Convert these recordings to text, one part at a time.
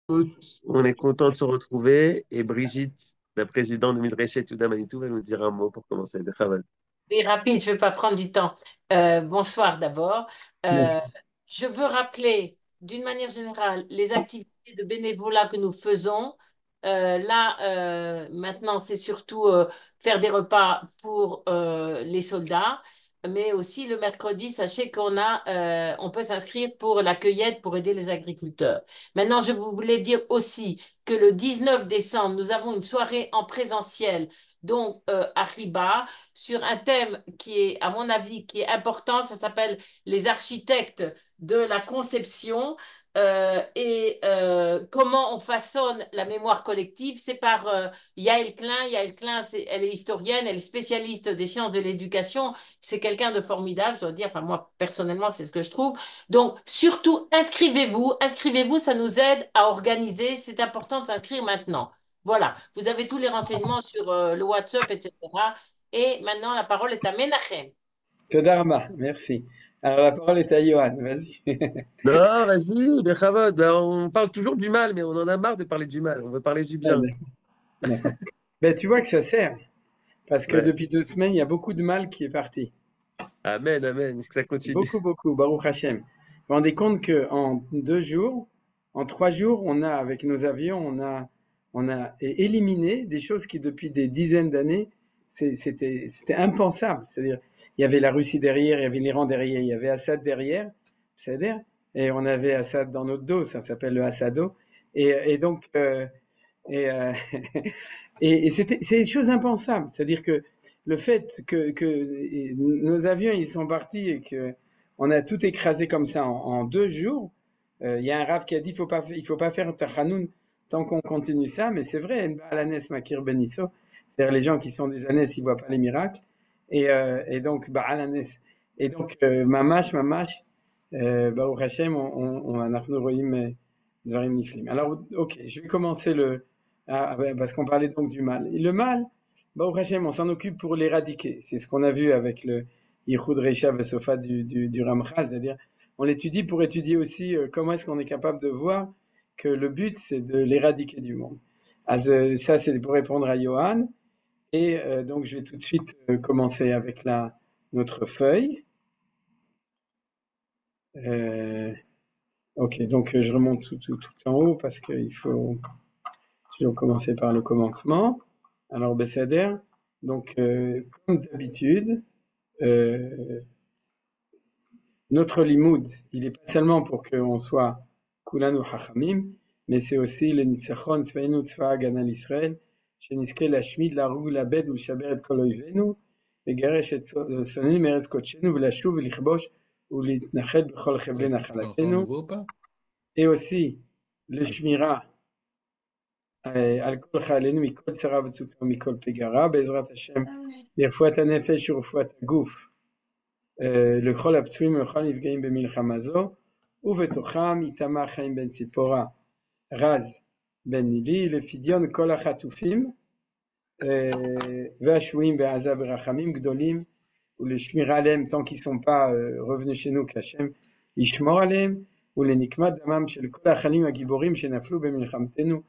On est content de se retrouver et Brigitte, la présidente de Midreshet Yehuda Manitou, va nous dire un mot pour commencer. Bechavod. Oui, rapide, je ne vais pas prendre du temps. Bonsoir d'abord. Merci. Euh, je veux rappeler, d'une manière générale, les activités de bénévolat que nous faisons. Maintenant, c'est surtout faire des repas pour les soldats, mais aussi le mercredi, sachez on peut s'inscrire pour la cueillette pour aider les agriculteurs. Maintenant, je voulais dire aussi que le 19 décembre, nous avons une soirée en présentiel, donc à Riba, sur un thème qui est, à mon avis, qui est important. Ça s'appelle les architectes de la conception et comment on façonne la mémoire collective. C'est par Yael Klein. Yael Klein, elle est historienne, elle est spécialiste des sciences de l'éducation. C'est quelqu'un de formidable, je dois dire. Enfin, moi, personnellement, c'est ce que je trouve. Donc, surtout, inscrivez-vous. Inscrivez-vous, ça nous aide à organiser. C'est important de s'inscrire maintenant. Voilà, vous avez tous les renseignements sur le WhatsApp, etc. Et maintenant, la parole est à Menachem. Todarma, merci. Alors la parole est à Johan, vas-y. Non, vas-y, Bechavod. Ben, on parle toujours du mal, mais on en a marre de parler du mal. On veut parler du Ah, bien. d'accord, d'accord. Ben, tu vois que ça sert, parce que Ouais. depuis 2 semaines, il y a beaucoup de mal qui est parti. Amen, amen. Est-ce que ça continue? Beaucoup, beaucoup, Baruch Hashem. Vous vous rendez compte qu'en 2 jours, en 3 jours, avec nos avions, on a éliminé des choses qui, depuis des dizaines d'années, c'était impensable. C'est-à-dire, il y avait la Russie derrière, il y avait l'Iran derrière, il y avait Assad derrière, c'est-à-dire, et on avait Assad dans notre dos, ça s'appelle le Assado. Et donc, et, euh, c'est des choses impensables. C'est-à-dire que le fait que nos avions ils sont partis et que on a tout écrasé comme ça en 2 jours, il y a un rave qui a dit il faut pas faire tachanoun tant qu'on continue ça, mais c'est vrai, Alanes Makir Benisso, c'est-à-dire les gens qui sont des années, ils voient pas les miracles, et donc Alanes, et donc mamash, Baruch Hashem, אנחנו רואים דברים נפלאים. Alors, ok, je vais commencer parce qu'on parlait donc du mal. Et le mal, Baruch Hashem, on s'en occupe pour l'éradiquer. C'est ce qu'on a vu avec le Yichud Reisha Vesofa du Ramchal, c'est-à-dire on l'étudie pour étudier aussi comment est-ce qu'on est capable de voir que le but, c'est de l'éradiquer du monde. Ça, c'est pour répondre à Johan. Et donc, je vais tout de suite commencer avec notre feuille. Ok, donc je remonte tout en haut parce qu'il faut toujours commencer par le commencement. Alors, Bessader, donc comme d'habitude, euh, notre limoud, il n'est pas seulement pour qu'on soit kulanu hachamim, mais c'est aussi le nitzachon tzvaenu tzva hagan al Israël, שנזכה להשמיד, להרוג, לאבד ולשבר את כל אויבינו, לגרש את שונאים מארץ קודשנו ולשוב ולכבוש ולהתנחל בכל חבלי T'entends נחלתנו, nouveau ou pas? et aussi le shmira על כל חיילינו מכל צרה וצוקה ומכל פגרה, בעזרת השם לרפואת הנפש ורפואת הגוף, לכל הפצועים ולכל הנפגעים במלחמה זו, ובתוכם איתמר חיים בן ציפורה, רז בן נילי, לפדיון כל החטופים והשבויים בעזה ברחמים גדולים, ולשמירה עליהם tant qu'ils sont pas revenus chez nous, qu'Hachem ישמור עליהם, ולנקמת דמם של כל החיילים הגיבורים שנפלו במלחמתנו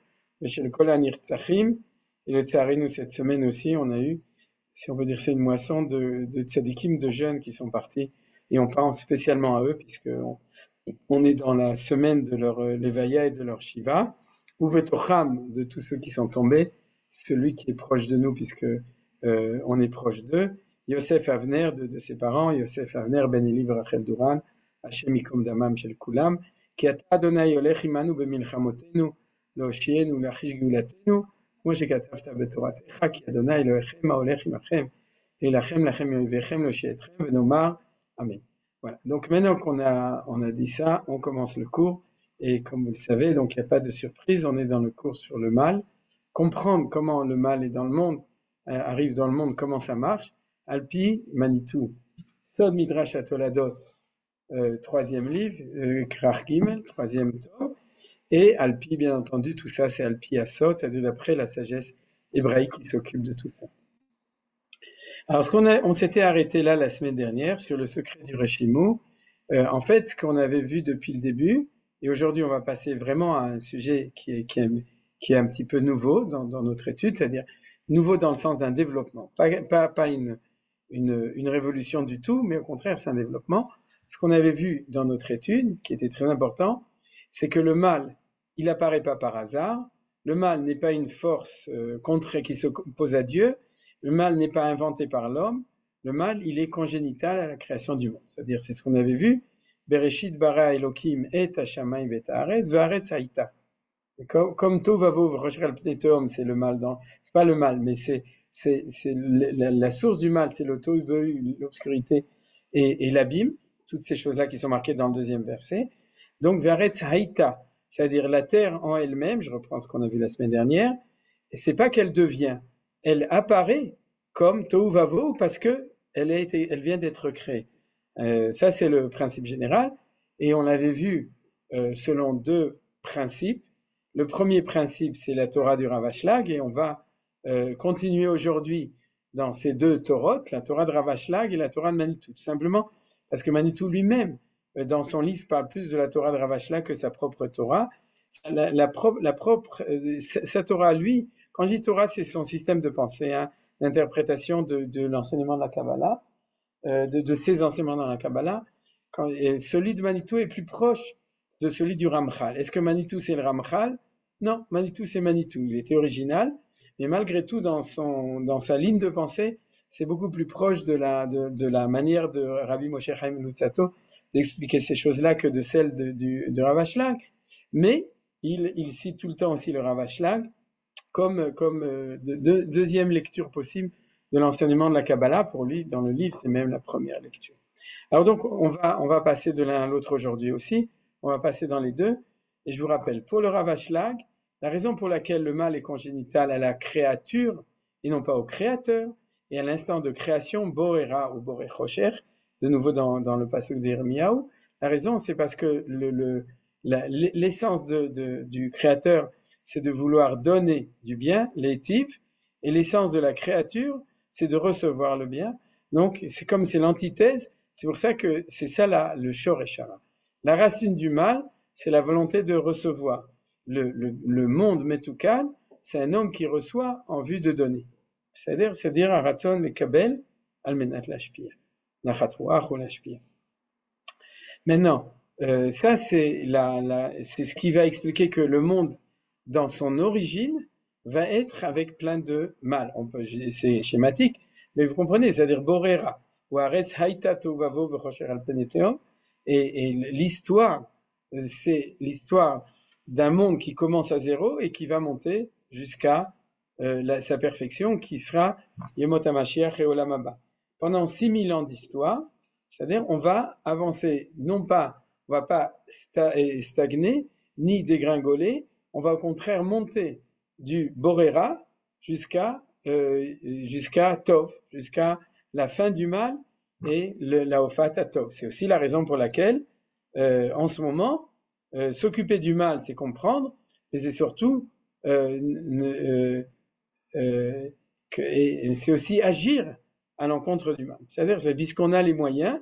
ושל כל הנרצחים. Et letsarinu, cette semaine aussi, on a eu, si on veut dire c'est une moisson de tzadikim, de jeunes qui sont partis, et on pense spécialement à eux, puisqu'on est dans la semaine de leur Levaya et de leur Shiva, ou Vetocham, de tous ceux qui sont tombés, celui qui est proche de nous, puisque on est proche d'eux, Yosef Avner, de ses parents, Yosef Avner, Ben Eli Rachel Duran, Hashem Yikom Damam Shel Kulam, כי אתה אדוני הולך עמנו במלחמותינו, להושיענו ולהחיש גאולתנו, כמו שכתבת בתורתך, כי אדוני אלוהיכם ההולך עמכם, להילחם לכם מאויביכם, להושיע אתכם, ונאמר Amen. Voilà. Donc maintenant qu'on a dit ça, on commence le cours. Et comme vous le savez, donc il n'y a pas de surprise, on est dans le cours sur le mal. Comprendre comment le mal est dans le monde, arrive dans le monde, comment ça marche. Alpi, Manitou, Sod Midrash Atoladot, troisième livre, Krach Gimel, troisième tome. Et Alpi, bien entendu, tout ça c'est Alpi Asot, c'est-à-dire d'après la sagesse hébraïque qui s'occupe de tout ça. Alors, on s'était arrêté la semaine dernière sur le secret du Reshimou. En fait, ce qu'on avait vu depuis le début, Et aujourd'hui, on va passer vraiment à un sujet qui est un petit peu nouveau dans notre étude, c'est-à-dire nouveau dans le sens d'un développement, pas une révolution du tout, mais au contraire, c'est un développement. Ce qu'on avait vu dans notre étude, qui était très important, c'est que le mal, il apparaît pas par hasard. Le mal n'est pas une force qui s'oppose à Dieu. Le mal n'est pas inventé par l'homme. Le mal, il est congénital à la création du monde. C'est-à-dire, c'est ce qu'on avait vu. Bereshit bara Elokim et hashamayim vet haaretz ve'haaretz haïta. Comme Tovavo v'roshel pnei tehom, c'est le mal c'est pas le mal, mais c'est la source du mal, c'est le tohu, l'obscurité et l'abîme, toutes ces choses-là qui sont marquées dans le deuxième verset. Donc, ve'haaretz haïta, c'est-à-dire la terre en elle-même, je reprends ce qu'on a vu la semaine dernière, et c'est pas qu'elle devient, elle apparaît comme Tohu Vavo parce que elle vient d'être créée. Ça, c'est le principe général. Et on l'avait vu selon deux principes. Le premier principe, c'est la Torah du Rav Ashlag, et on va continuer aujourd'hui dans ces deux Torotes, la Torah de Rav Ashlag et la Torah de Manitou, tout simplement parce que Manitou lui-même, dans son livre, parle plus de la Torah de Rav Ashlag que sa propre Torah. Sa Torah, lui, quand je dis Torah, c'est son système de pensée, hein, d'interprétation de l'enseignement de la Kabbalah, de ses enseignements dans la Kabbalah. Celui de Manitou est plus proche de celui du Ramchal. Est-ce que Manitou c'est le Ramchal? Non, Manitou c'est Manitou. Il était original, mais malgré tout, dans sa ligne de pensée, c'est beaucoup plus proche de la manière de Rabbi Moshe Chaim Luzzatto d'expliquer ces choses-là que de celle de Rav Ashlag. Mais il cite tout le temps aussi le Rav Ashlag comme deuxième lecture possible de l'enseignement de la Kabbalah. Pour lui, dans le livre, c'est même la première lecture. Alors donc, on va passer de l'un à l'autre aujourd'hui aussi. On va passer dans les deux. Et je vous rappelle, pour le Rav Ashlag, la raison pour laquelle le mal est congénital à la créature et non pas au créateur, et à l'instant de création, Borera ou Boré Chosher, de nouveau dans le passage d'Yirmiyahu, la raison, c'est parce que l'essence du créateur, c'est de vouloir donner du bien, l'étif, et l'essence de la créature, c'est de recevoir le bien. Donc, c'est l'antithèse. C'est pour ça que c'est ça le Shor et Shara. La racine du mal, c'est la volonté de recevoir. Le monde Metukan, c'est un homme qui reçoit en vue de donner. C'est-à-dire un ratson le kabel almenat lashpia. Nachat ruach ou lashpia. Maintenant, ça c'est ce qui va expliquer que le monde, dans son origine, va être avec plein de mal. C'est schématique, mais vous comprenez, c'est-à-dire Borera, ou Aretz Haïta Tovavo V'Chosher Al Pnei Tehom, et l'histoire, c'est l'histoire d'un monde qui commence à zéro et qui va monter jusqu'à sa perfection, qui sera Yemot HaMashiach et Olam Haba. Pendant 6000 ans d'histoire, c'est-à-dire on va avancer, on va pas stagner, ni dégringoler, on va au contraire monter du Borera jusqu'à Tov, jusqu'à la fin du mal et la Hofat à Tov. C'est aussi la raison pour laquelle, en ce moment, s'occuper du mal, c'est comprendre, mais c'est surtout et c'est aussi agir à l'encontre du mal. C'est-à-dire, puisqu'on a les moyens,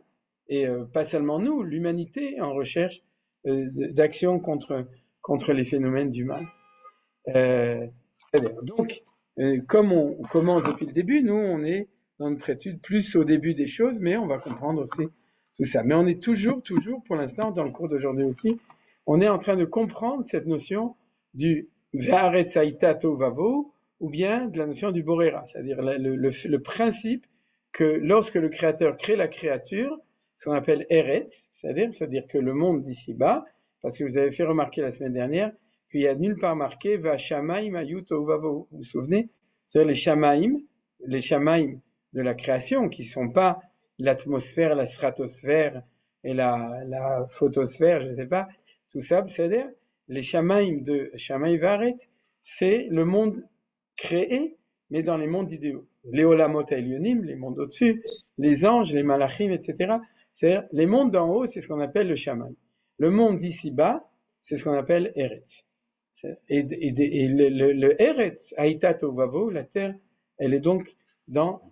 et pas seulement nous, l'humanité en recherche d'action contre les phénomènes du mal. Donc, comme on commence depuis le début, nous, on est dans notre étude plus au début des choses, mais on va comprendre aussi tout ça. Mais on est toujours, pour l'instant, dans le cours d'aujourd'hui aussi, on est en train de comprendre cette notion du Ve'aretz haïta tohu vavo, ou bien de la notion du Borera, c'est-à-dire le principe que lorsque le Créateur crée la créature, ce qu'on appelle Eretz, c'est-à-dire que le monde d'ici-bas, parce que vous avez fait remarquer la semaine dernière qu'il n'y a nulle part marqué Va'shamaim hayu tohu vavo. Vous vous souvenez? C'est-à-dire les shamaim de la création, qui ne sont pas l'atmosphère, la stratosphère et la photosphère, je ne sais pas, tout ça, c'est-à-dire les shamaim de Shamaim Va'aretz, c'est le monde créé, mais dans les mondes idéaux. Les olamot elyonim, les mondes au-dessus, les anges, les malachim, etc. C'est-à-dire, les mondes d'en haut, c'est ce qu'on appelle le shamaim. Le monde d'ici-bas, c'est ce qu'on appelle Eretz. Et le Eretz, Haïta tohu vavo, la terre, elle est donc dans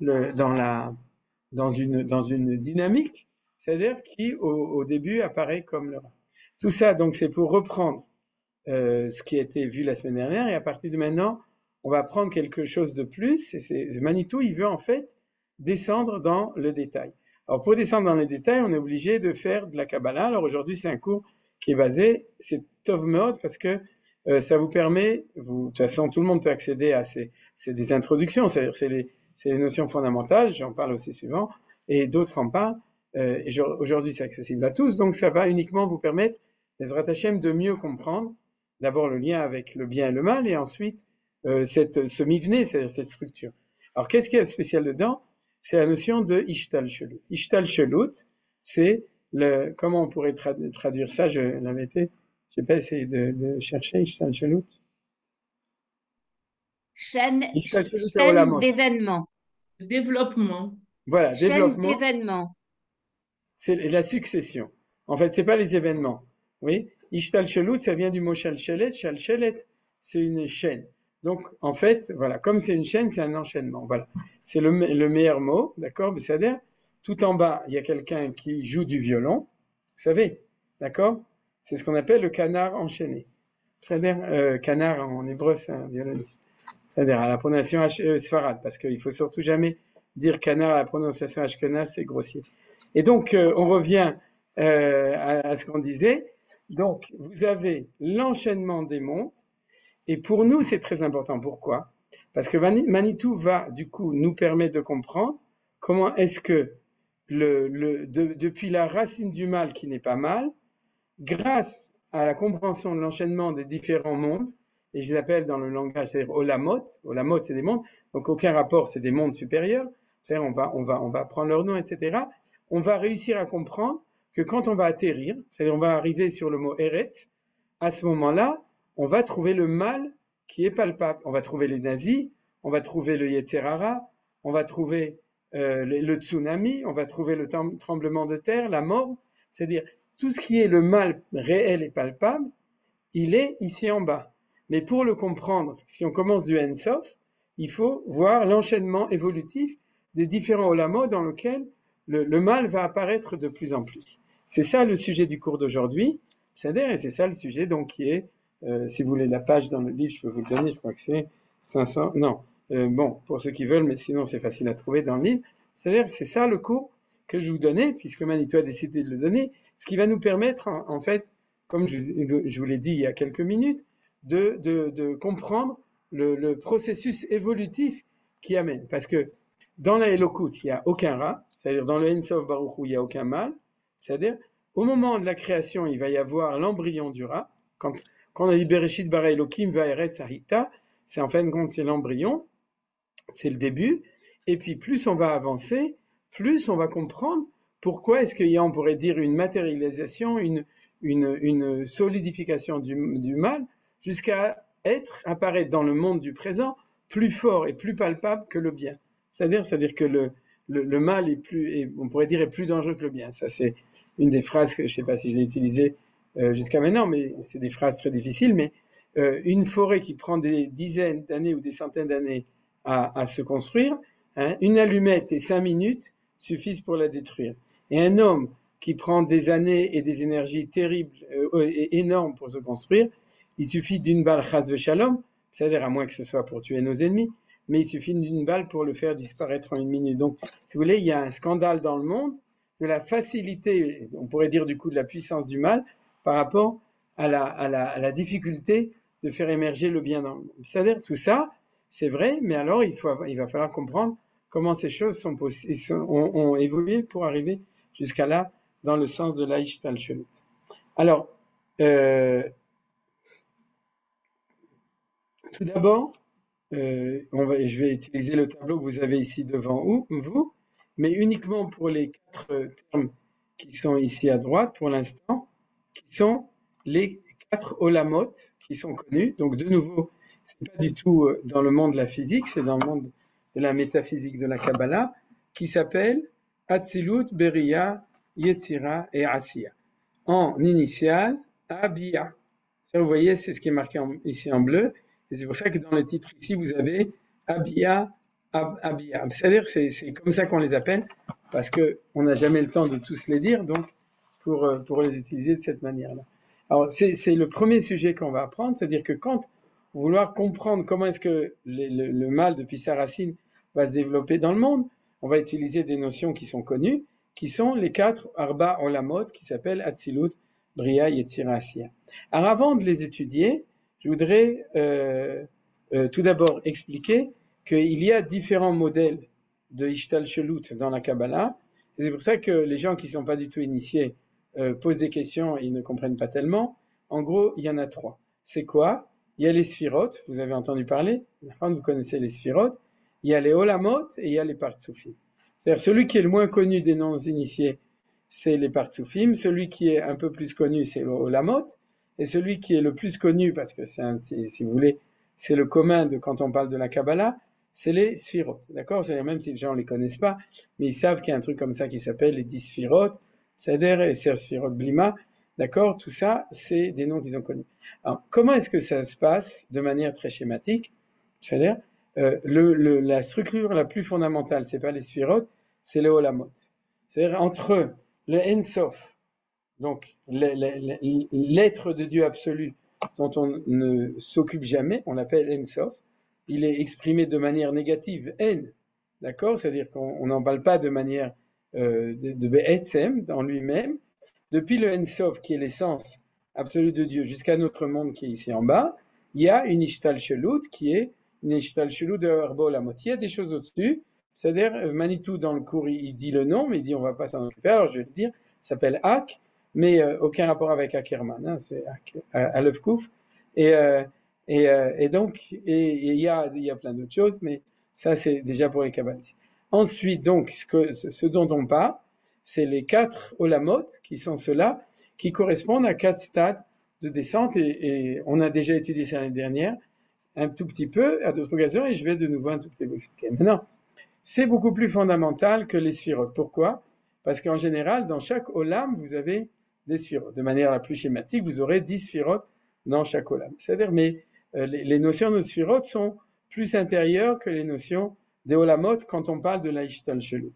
une dynamique, c'est-à-dire qui, au début, apparaît comme le Ra. Tout ça, donc, c'est pour reprendre ce qui a été vu la semaine dernière, et à partir de maintenant, on va prendre quelque chose de plus, et Manitou, il veut en fait descendre dans le détail. Alors, pour descendre dans les détails, on est obligé de faire de la Kabbalah. Alors, aujourd'hui, c'est un cours qui est basé, c'est Tov Mode, parce que ça vous permet, de toute façon, tout le monde peut accéder à c'est des introductions, c'est-à-dire c'est les notions fondamentales, j'en parle aussi souvent, et d'autres en parlent. Et aujourd'hui, c'est accessible à tous, donc ça va uniquement vous permettre, Ezrat Hashem, de mieux comprendre d'abord le lien avec le bien et le mal, et ensuite ce mivné, c'est-à-dire cette structure. Alors, qu'est-ce qu'il y a de spécial dedans? C'est la notion de Ishtal Shelut. Ishtal Shelut, c'est comment on pourrait traduire ça? Je l'avais été, je n'ai pas essayé de chercher Ishtal Shelut. Chaîne d'événements. Développement. Voilà, chaîne développement. d'événements. C'est la succession. En fait, c'est pas les événements. Oui, Ishtal Shelut, ça vient du mot Shalchelet. Shalchelet, c'est une chaîne. Donc, en fait, voilà, comme c'est une chaîne, c'est un enchaînement. Voilà, c'est le meilleur mot, d'accord? C'est-à-dire, tout en bas, il y a quelqu'un qui joue du violon. Vous savez, d'accord? C'est ce qu'on appelle le canard enchaîné. C'est-à-dire, canard en hébreu, c'est un violoniste. C'est-à-dire à la prononciation sfarad, parce qu'il faut surtout jamais dire canard à la prononciation ashkenaz, c'est grossier. Et donc, on revient à ce qu'on disait. Donc, vous avez l'enchaînement des mondes, et pour nous, c'est très important. Pourquoi? Parce que Manitou va, du coup, nous permettre de comprendre comment est-ce que depuis la racine du mal qui n'est pas mal, grâce à la compréhension de l'enchaînement des différents mondes, et je les appelle dans le langage, c'est-à-dire Olamot, c'est des mondes, donc aucun rapport, c'est des mondes supérieurs, c'est-à-dire on va prendre leur nom, etc. On va réussir à comprendre que quand on va atterrir, c'est-à-dire on va arriver sur le mot Eretz, à ce moment-là, on va trouver le mal qui est palpable. On va trouver les nazis, on va trouver le Yetzer Hara, on va trouver le tsunami, on va trouver le tremblement de terre, la mort, c'est-à-dire tout ce qui est le mal réel et palpable, il est ici en bas. Mais pour le comprendre, si on commence du Ein Sof, il faut voir l'enchaînement évolutif des différents olamot dans lequel le mal va apparaître de plus en plus. C'est ça le sujet du cours d'aujourd'hui, c'est-à-dire, et c'est ça le sujet donc qui est, si vous voulez la page dans le livre, je peux vous le donner, je crois que c'est 500, non, bon, pour ceux qui veulent, mais sinon c'est facile à trouver dans le livre, c'est-à-dire c'est ça le cours que je vous donnais, puisque Manitou a décidé de le donner, ce qui va nous permettre en fait, comme je vous l'ai dit il y a quelques minutes, de comprendre le processus évolutif qui amène. Parce que dans la Elokut, il n'y a aucun ra, c'est-à-dire dans le Ein Sof Baruch Hu, il n'y a aucun mal, c'est-à-dire au moment de la création, il va y avoir l'embryon du ra. Quand on a dit Bereshit bara Elokim va'eretz harita, c'est en fin de compte, c'est l'embryon, c'est le début, et puis plus on va avancer, plus on va comprendre pourquoi est-ce qu'il y a, on pourrait dire, une matérialisation, une solidification du mal, jusqu'à apparaître dans le monde du présent plus fort et plus palpable que le bien. C'est-à-dire que le mal on pourrait dire, est plus dangereux que le bien. Ça, c'est une des phrases que je ne sais pas si je l'ai utilisée jusqu'à maintenant, mais c'est des phrases très difficiles. Mais une forêt qui prend des dizaines d'années ou des centaines d'années à se construire, hein, une allumette et 5 minutes suffisent pour la détruire. Et un homme qui prend des années et des énergies terribles et énormes pour se construire, il suffit d'une balle chas v'shalom, c'est-à-dire à moins que ce soit pour tuer nos ennemis, mais il suffit d'une balle pour le faire disparaître en 1 minute. Donc, si vous voulez, il y a un scandale dans le monde de la facilité, on pourrait dire du coup de la puissance du mal, par rapport à la difficulté de faire émerger le bien dans le monde. C'est-à-dire tout ça, c'est vrai, mais alors il va falloir comprendre comment ces choses ont évolué pour arriver jusqu'à là, dans le sens de l'Ishtal Shelut. Alors, tout d'abord, je vais utiliser le tableau que vous avez ici devant vous, mais uniquement pour les 4 termes qui sont ici à droite pour l'instant, qui sont les 4 olamot qui sont connus. Donc de nouveau, c'est pas du tout dans le monde de la physique, c'est dans le monde de la métaphysique de la Kabbalah, qui s'appelle Atzilut, Beria, Yetzira et Asiya. En initial, Abia. Ça, vous voyez, c'est ce qui est marqué ici en bleu. Et c'est pour ça que dans le titre ici, vous avez Abia, Abia. C'est-à-dire, c'est comme ça qu'on les appelle, parce qu'on n'a jamais le temps de tous les dire, donc pour les utiliser de cette manière-là. Alors, c'est le premier sujet qu'on va apprendre, c'est-à-dire que quand vouloir comprendre comment est-ce que le mal, depuis sa racine, va se développer dans le monde, on va utiliser des notions qui sont connues, qui sont les 4 Arba Olamot, qui s'appellent Atzilut, Bria, Yetzira, Asiya. Alors, avant de les étudier, je voudrais tout d'abord expliquer qu'il y a différents modèles de Ishtalshelut dans la Kabbalah. Et c'est pour ça que les gens qui ne sont pas du tout initiés posent des questions et ils ne comprennent pas tellement. En gros, il y en a 3. C'est quoi? Il y a les Sphirot, vous avez entendu parler, vous connaissez les Sphirot. Il y a les Olamot et il y a les Partsufim. C'est-à-dire celui qui est le moins connu des non-initiés, c'est les Partsufim. Celui qui est un peu plus connu, c'est les Olamot. Et celui qui est le plus connu, parce que si vous voulez, c'est le commun de quand on parle de la Kabbalah, c'est les Sphirot. D'accord? C'est-à-dire même si les gens ne les connaissent pas, mais ils savent qu'il y a un truc comme ça qui s'appelle les 10 Sphirot, Seder et Ser Sphirot Blima. D'accord? Tout ça, c'est des noms qu'ils ont connus. Alors, comment est-ce que ça se passe de manière très schématique? C'est-à-dire, la structure la plus fondamentale, c'est pas les Sphirot, c'est les Olamot. C'est-à-dire entre le Ensof, donc l'être de Dieu absolu, dont on ne s'occupe jamais, on l'appelle Ensof, il est exprimé de manière négative, En, d'accord? C'est-à-dire qu'on n'en parle pas de manière de Be'etzem, dans lui-même. Depuis le Ensof, qui est l'essence absolue de Dieu, jusqu'à notre monde qui est ici en bas, il y a une Ishtalshelut qui est une Ishtalshelut de Arba Olamot. Il y a des choses au-dessus, c'est-à-dire Manitou dans le cours, il dit le nom, mais il dit on ne va pas s'en occuper, alors je vais le dire, ça s'appelle Ak, mais aucun rapport avec Ackerman, hein, c'est Aleph Kouf. Et donc, il y a plein d'autres choses, mais ça c'est déjà pour les kabbalistes. Ensuite, donc, ce dont on parle, c'est les 4 Olamot, qui sont ceux-là, qui correspondent à 4 stades de descente, et on a déjà étudié ça l'année dernière, un tout petit peu, à d'autres occasions, et je vais de nouveau un tout petit peu vous expliquer. Maintenant, c'est beaucoup plus fondamental que les sphirotes. Pourquoi? Parce qu'en général, dans chaque Olam, vous avez des sphirotes. De manière la plus schématique, vous aurez 10 sphirotes dans chaque Olam. C'est-à-dire, mais les notions de sphirotes sont plus intérieures que les notions des Olamot quand on parle de la Ishtalshelut.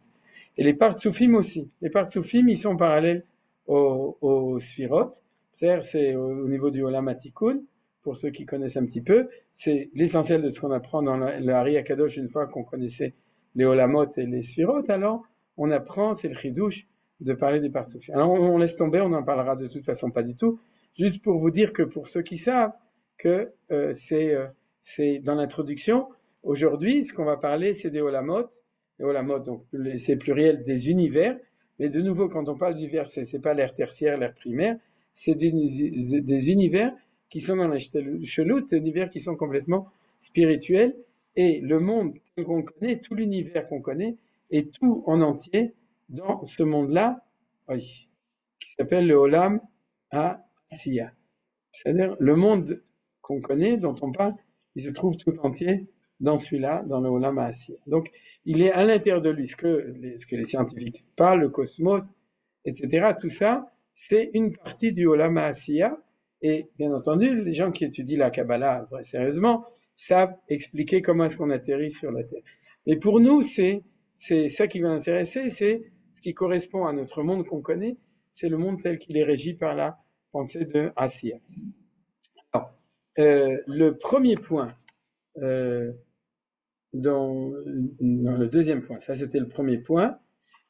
Et les Partsufim aussi. Les Partsufim, ils sont parallèles aux sphirotes. C'est-à-dire, c'est au niveau du Olam Atikun, pour ceux qui connaissent un petit peu. C'est l'essentiel de ce qu'on apprend dans le Hari Akadosh une fois qu'on connaissait les Olamot et les sphirotes. Alors, on apprend, c'est le Chidouche, de parler des Partsufim. Alors, on laisse tomber, on n'en parlera de toute façon pas du tout. Juste pour vous dire que pour ceux qui savent que c'est dans l'introduction, aujourd'hui, ce qu'on va parler, c'est des Olamot. Les Olamot, donc c'est pluriel des univers. Mais de nouveau, quand on parle d'univers, c'est pas l'ère tertiaire, l'ère primaire, c'est des univers qui sont dans la Shelut, c'est des univers qui sont complètement spirituels. Et le monde qu'on connaît, tout l'univers qu'on connaît, est tout en entier dans ce monde-là, oui, qui s'appelle le Olam Asiya. C'est-à-dire le monde qu'on connaît, dont on parle, il se trouve tout entier dans celui-là, dans le Olam Asiya. Donc, il est à l'intérieur de lui, ce que les scientifiques parlent, le cosmos, etc. Tout ça, c'est une partie du Olam Asiya. Et bien entendu, les gens qui étudient la Kabbalah, très sérieusement, savent expliquer comment est-ce qu'on atterrit sur la Terre. Mais pour nous, c'est ça qui va nous intéresser, c'est ce qui correspond à notre monde qu'on connaît, c'est le monde tel qu'il est régi par la pensée de Asiya. Alors, le premier point, dans le deuxième point, ça c'était le premier point,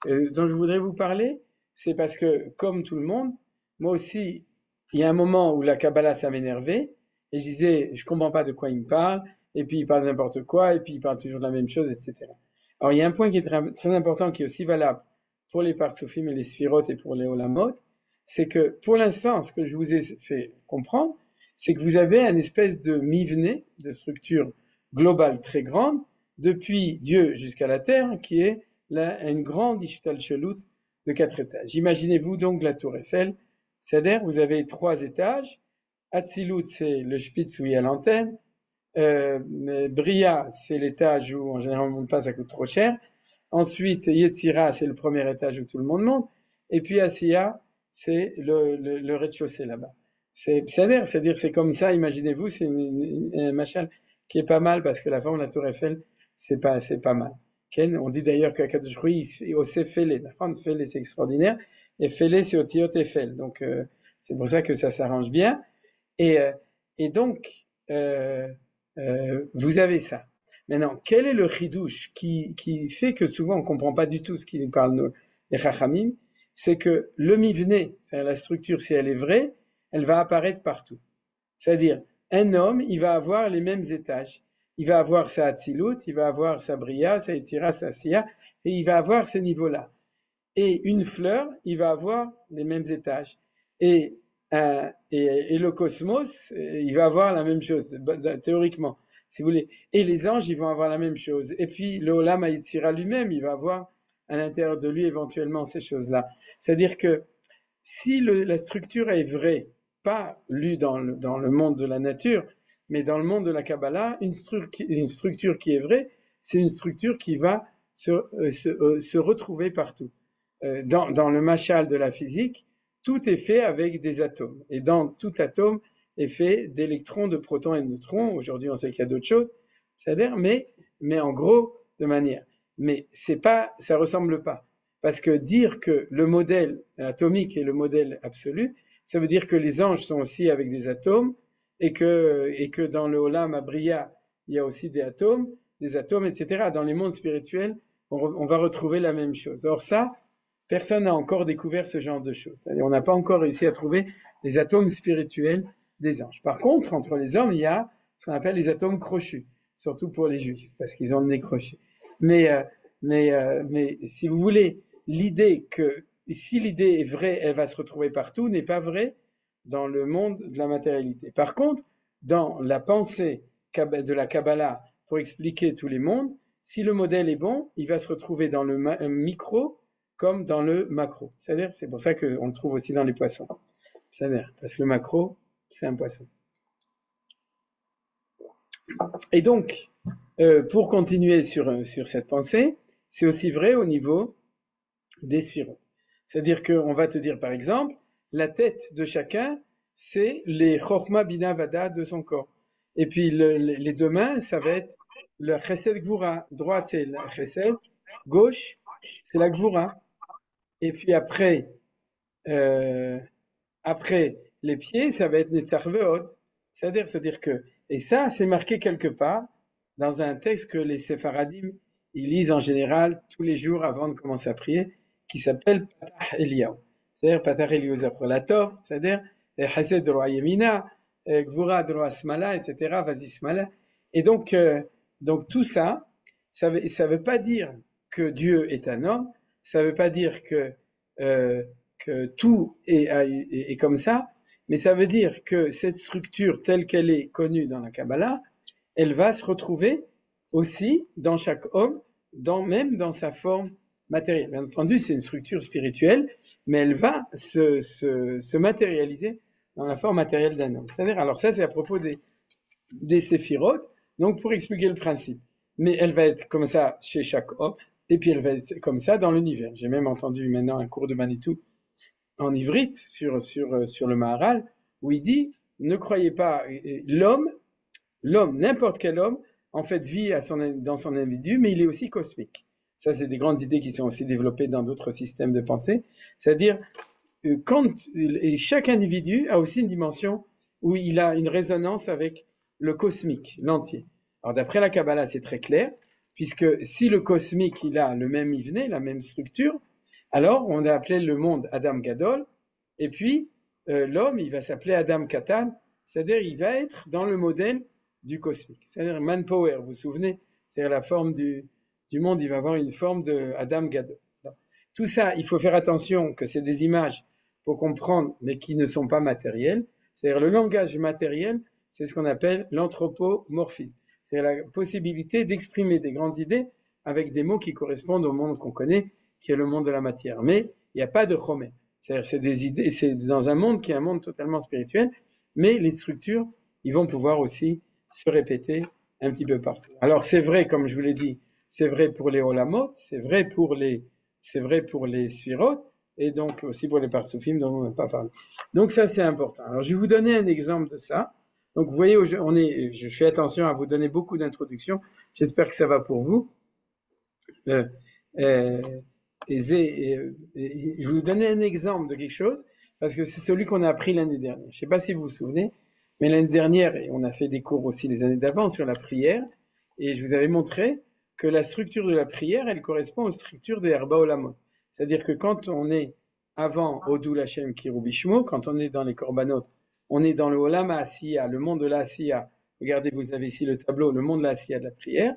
dont je voudrais vous parler, c'est parce que, comme tout le monde, moi aussi, il y a un moment où la Kabbalah, ça m'énervait, et je disais, je comprends pas de quoi il me parle, et puis il parle de n'importe quoi, et puis il parle toujours de la même chose, etc. Alors, il y a un point qui est très, très important, qui est aussi valable pour les Partsufim et les Sphirotes et pour les Olamot, c'est que, pour l'instant, ce que je vous ai fait comprendre, c'est que vous avez une espèce de mivné, de structure globale très grande, depuis Dieu jusqu'à la terre, qui est une grande Ishtalshelut de 4 étages. Imaginez-vous donc la tour Eiffel, c'est-à-dire vous avez 3 étages, Atzilut c'est le Spitz où il y a l'antenne, Bria c'est l'étage où en général on ne monte pas, ça coûte trop cher, ensuite Yetzira c'est le premier étage où tout le monde monte, et puis Asiya c'est le rez-de-chaussée là-bas. C'est-à-dire c'est comme ça, imaginez-vous, c'est un machin qui est pas mal, parce que la forme de la tour Eiffel, c'est pas mal. On dit d'ailleurs qu'Akadosh Hu, il fait Félé. Félé, c'est extraordinaire. Et Félé, c'est Otiot Eiffel. Donc, C'est pour ça que ça s'arrange bien. Et donc, vous avez ça. Maintenant, quel est le chidouche qui fait que souvent on ne comprend pas du tout ce qu'ils parlent les chachamim? C'est que le mivne, c'est-à-dire la structure, si elle est vraie, elle va apparaître partout. C'est-à-dire, un homme, il va avoir les mêmes étages. Il va avoir sa Hatzilut, il va avoir sa Bria, sa Yetzira, sa Asiya, et il va avoir ces niveaux-là. Et une fleur, il va avoir les mêmes étages. Et le cosmos, il va avoir la même chose, théoriquement, si vous voulez. Et les anges, ils vont avoir la même chose. Et puis, le Olam HaYetzira lui-même, il va avoir à l'intérieur de lui éventuellement ces choses-là. C'est-à-dire que si la structure est vraie, pas lue dans le monde de la nature, mais dans le monde de la Kabbalah, une structure qui est vraie, c'est une structure qui va se retrouver partout. Dans le machal de la physique, tout est fait avec des atomes. Et dans tout atome est fait d'électrons, de protons et de neutrons. Aujourd'hui, on sait qu'il y a d'autres choses. C'est-à-dire, mais en gros, de manière. Mais ça ressemble pas. Parce que dire que le modèle atomique est le modèle absolu, ça veut dire que les anges sont aussi avec des atomes et que dans le Olam Abriya, il y a aussi des atomes, etc. Dans les mondes spirituels, on va retrouver la même chose. Or ça, personne n'a encore découvert ce genre de choses. C'est-à-dire, on n'a pas encore réussi à trouver les atomes spirituels des anges. Par contre, entre les hommes, il y a ce qu'on appelle les atomes crochus, surtout pour les juifs, parce qu'ils ont le nez croché. Mais si vous voulez, l'idée que si l'idée est vraie, elle va se retrouver partout, n'est pas vraie dans le monde de la matérialité. Par contre, dans la pensée de la Kabbalah pour expliquer tous les mondes, si le modèle est bon, il va se retrouver dans le micro comme dans le macro. C'est-à-dire, c'est pour ça qu'on le trouve aussi dans les poissons. C'est-à-dire, parce que le macro, c'est un poisson. Et donc, pour continuer sur cette pensée, c'est aussi vrai au niveau des sphirotes. C'est-à-dire qu'on va te dire, par exemple, la tête de chacun, c'est les Chochma Bina Vada de son corps. Et puis les deux mains, ça va être le Chesed Gvura. Droite, c'est le Chesed. Gauche, c'est la Gvura. Et puis après les pieds, ça va être Netzach Ve'od. C'est-à-dire que, et ça, c'est marqué quelque part dans un texte que les Séfaradim, ils lisent en général tous les jours avant de commencer à prier, qui s'appelle Patah Eliyahu. C'est-à-dire Patah Eliyahu Zaprolatov, c'est-à-dire Chesed de Roi Yemina, Gvura de Roi Smala, etc., Vazi Smala. Et donc tout ça, ça veut pas dire que Dieu est un homme, ça veut pas dire que tout est comme ça, mais ça veut dire que cette structure telle qu'elle est connue dans la Kabbalah, elle va se retrouver aussi dans chaque homme, même dans sa forme matérielle. Bien entendu, c'est une structure spirituelle, mais elle va se matérialiser dans la forme matérielle d'un homme. C'est-à-dire, alors ça, c'est à propos des séphirotes, donc pour expliquer le principe. Mais elle va être comme ça chez chaque homme, et puis elle va être comme ça dans l'univers. J'ai même entendu maintenant un cours de Manitou en ivrite sur le Maharal, où il dit, ne croyez pas, l'homme, n'importe quel homme, en fait, vit dans son individu, mais il est aussi cosmique. Ça, c'est des grandes idées qui sont aussi développées dans d'autres systèmes de pensée. C'est-à-dire, chaque individu a aussi une dimension où il a une résonance avec le cosmique, l'entier. Alors, d'après la Kabbalah, c'est très clair, puisque si le cosmique, il a le même ivné, la même structure, alors on a appelé le monde Adam Gadol, et puis l'homme, il va s'appeler Adam Katan, c'est-à-dire il va être dans le modèle du cosmique. C'est-à-dire Manpower, vous vous souvenez, c'est-à-dire la forme du monde, il va avoir une forme de Adam Gadol. Tout ça, il faut faire attention que c'est des images pour comprendre, mais qui ne sont pas matérielles. C'est-à-dire le langage matériel, c'est ce qu'on appelle l'anthropomorphisme. C'est la possibilité d'exprimer des grandes idées avec des mots qui correspondent au monde qu'on connaît, qui est le monde de la matière. Mais il n'y a pas de chomé. C'est-à-dire c'est des idées, c'est dans un monde qui est un monde totalement spirituel, mais les structures, ils vont pouvoir aussi se répéter un petit peu partout. Alors c'est vrai, comme je vous l'ai dit, c'est vrai pour les olamot, c'est vrai pour les sphirotes, et donc aussi pour les partsufim dont on n'a pas parlé. Donc ça c'est important. Alors je vais vous donner un exemple de ça. Donc vous voyez, je fais attention à vous donner beaucoup d'introductions. J'espère que ça va pour vous. Je vais vous donner un exemple de quelque chose parce que c'est celui qu'on a appris l'année dernière. Je ne sais pas si vous vous souvenez, mais l'année dernière, et on a fait des cours aussi les années d'avant sur la prière, et je vous avais montré que la structure de la prière, elle correspond aux structures des Arba Olamot. C'est-à-dire que quand on est avant Odou Lachem Kiru Bishmo, quand on est dans les Korbanot, on est dans le Olam HaAsiya, le monde de la Asiya. Regardez, vous avez ici le tableau, le monde de la Asiya de la prière.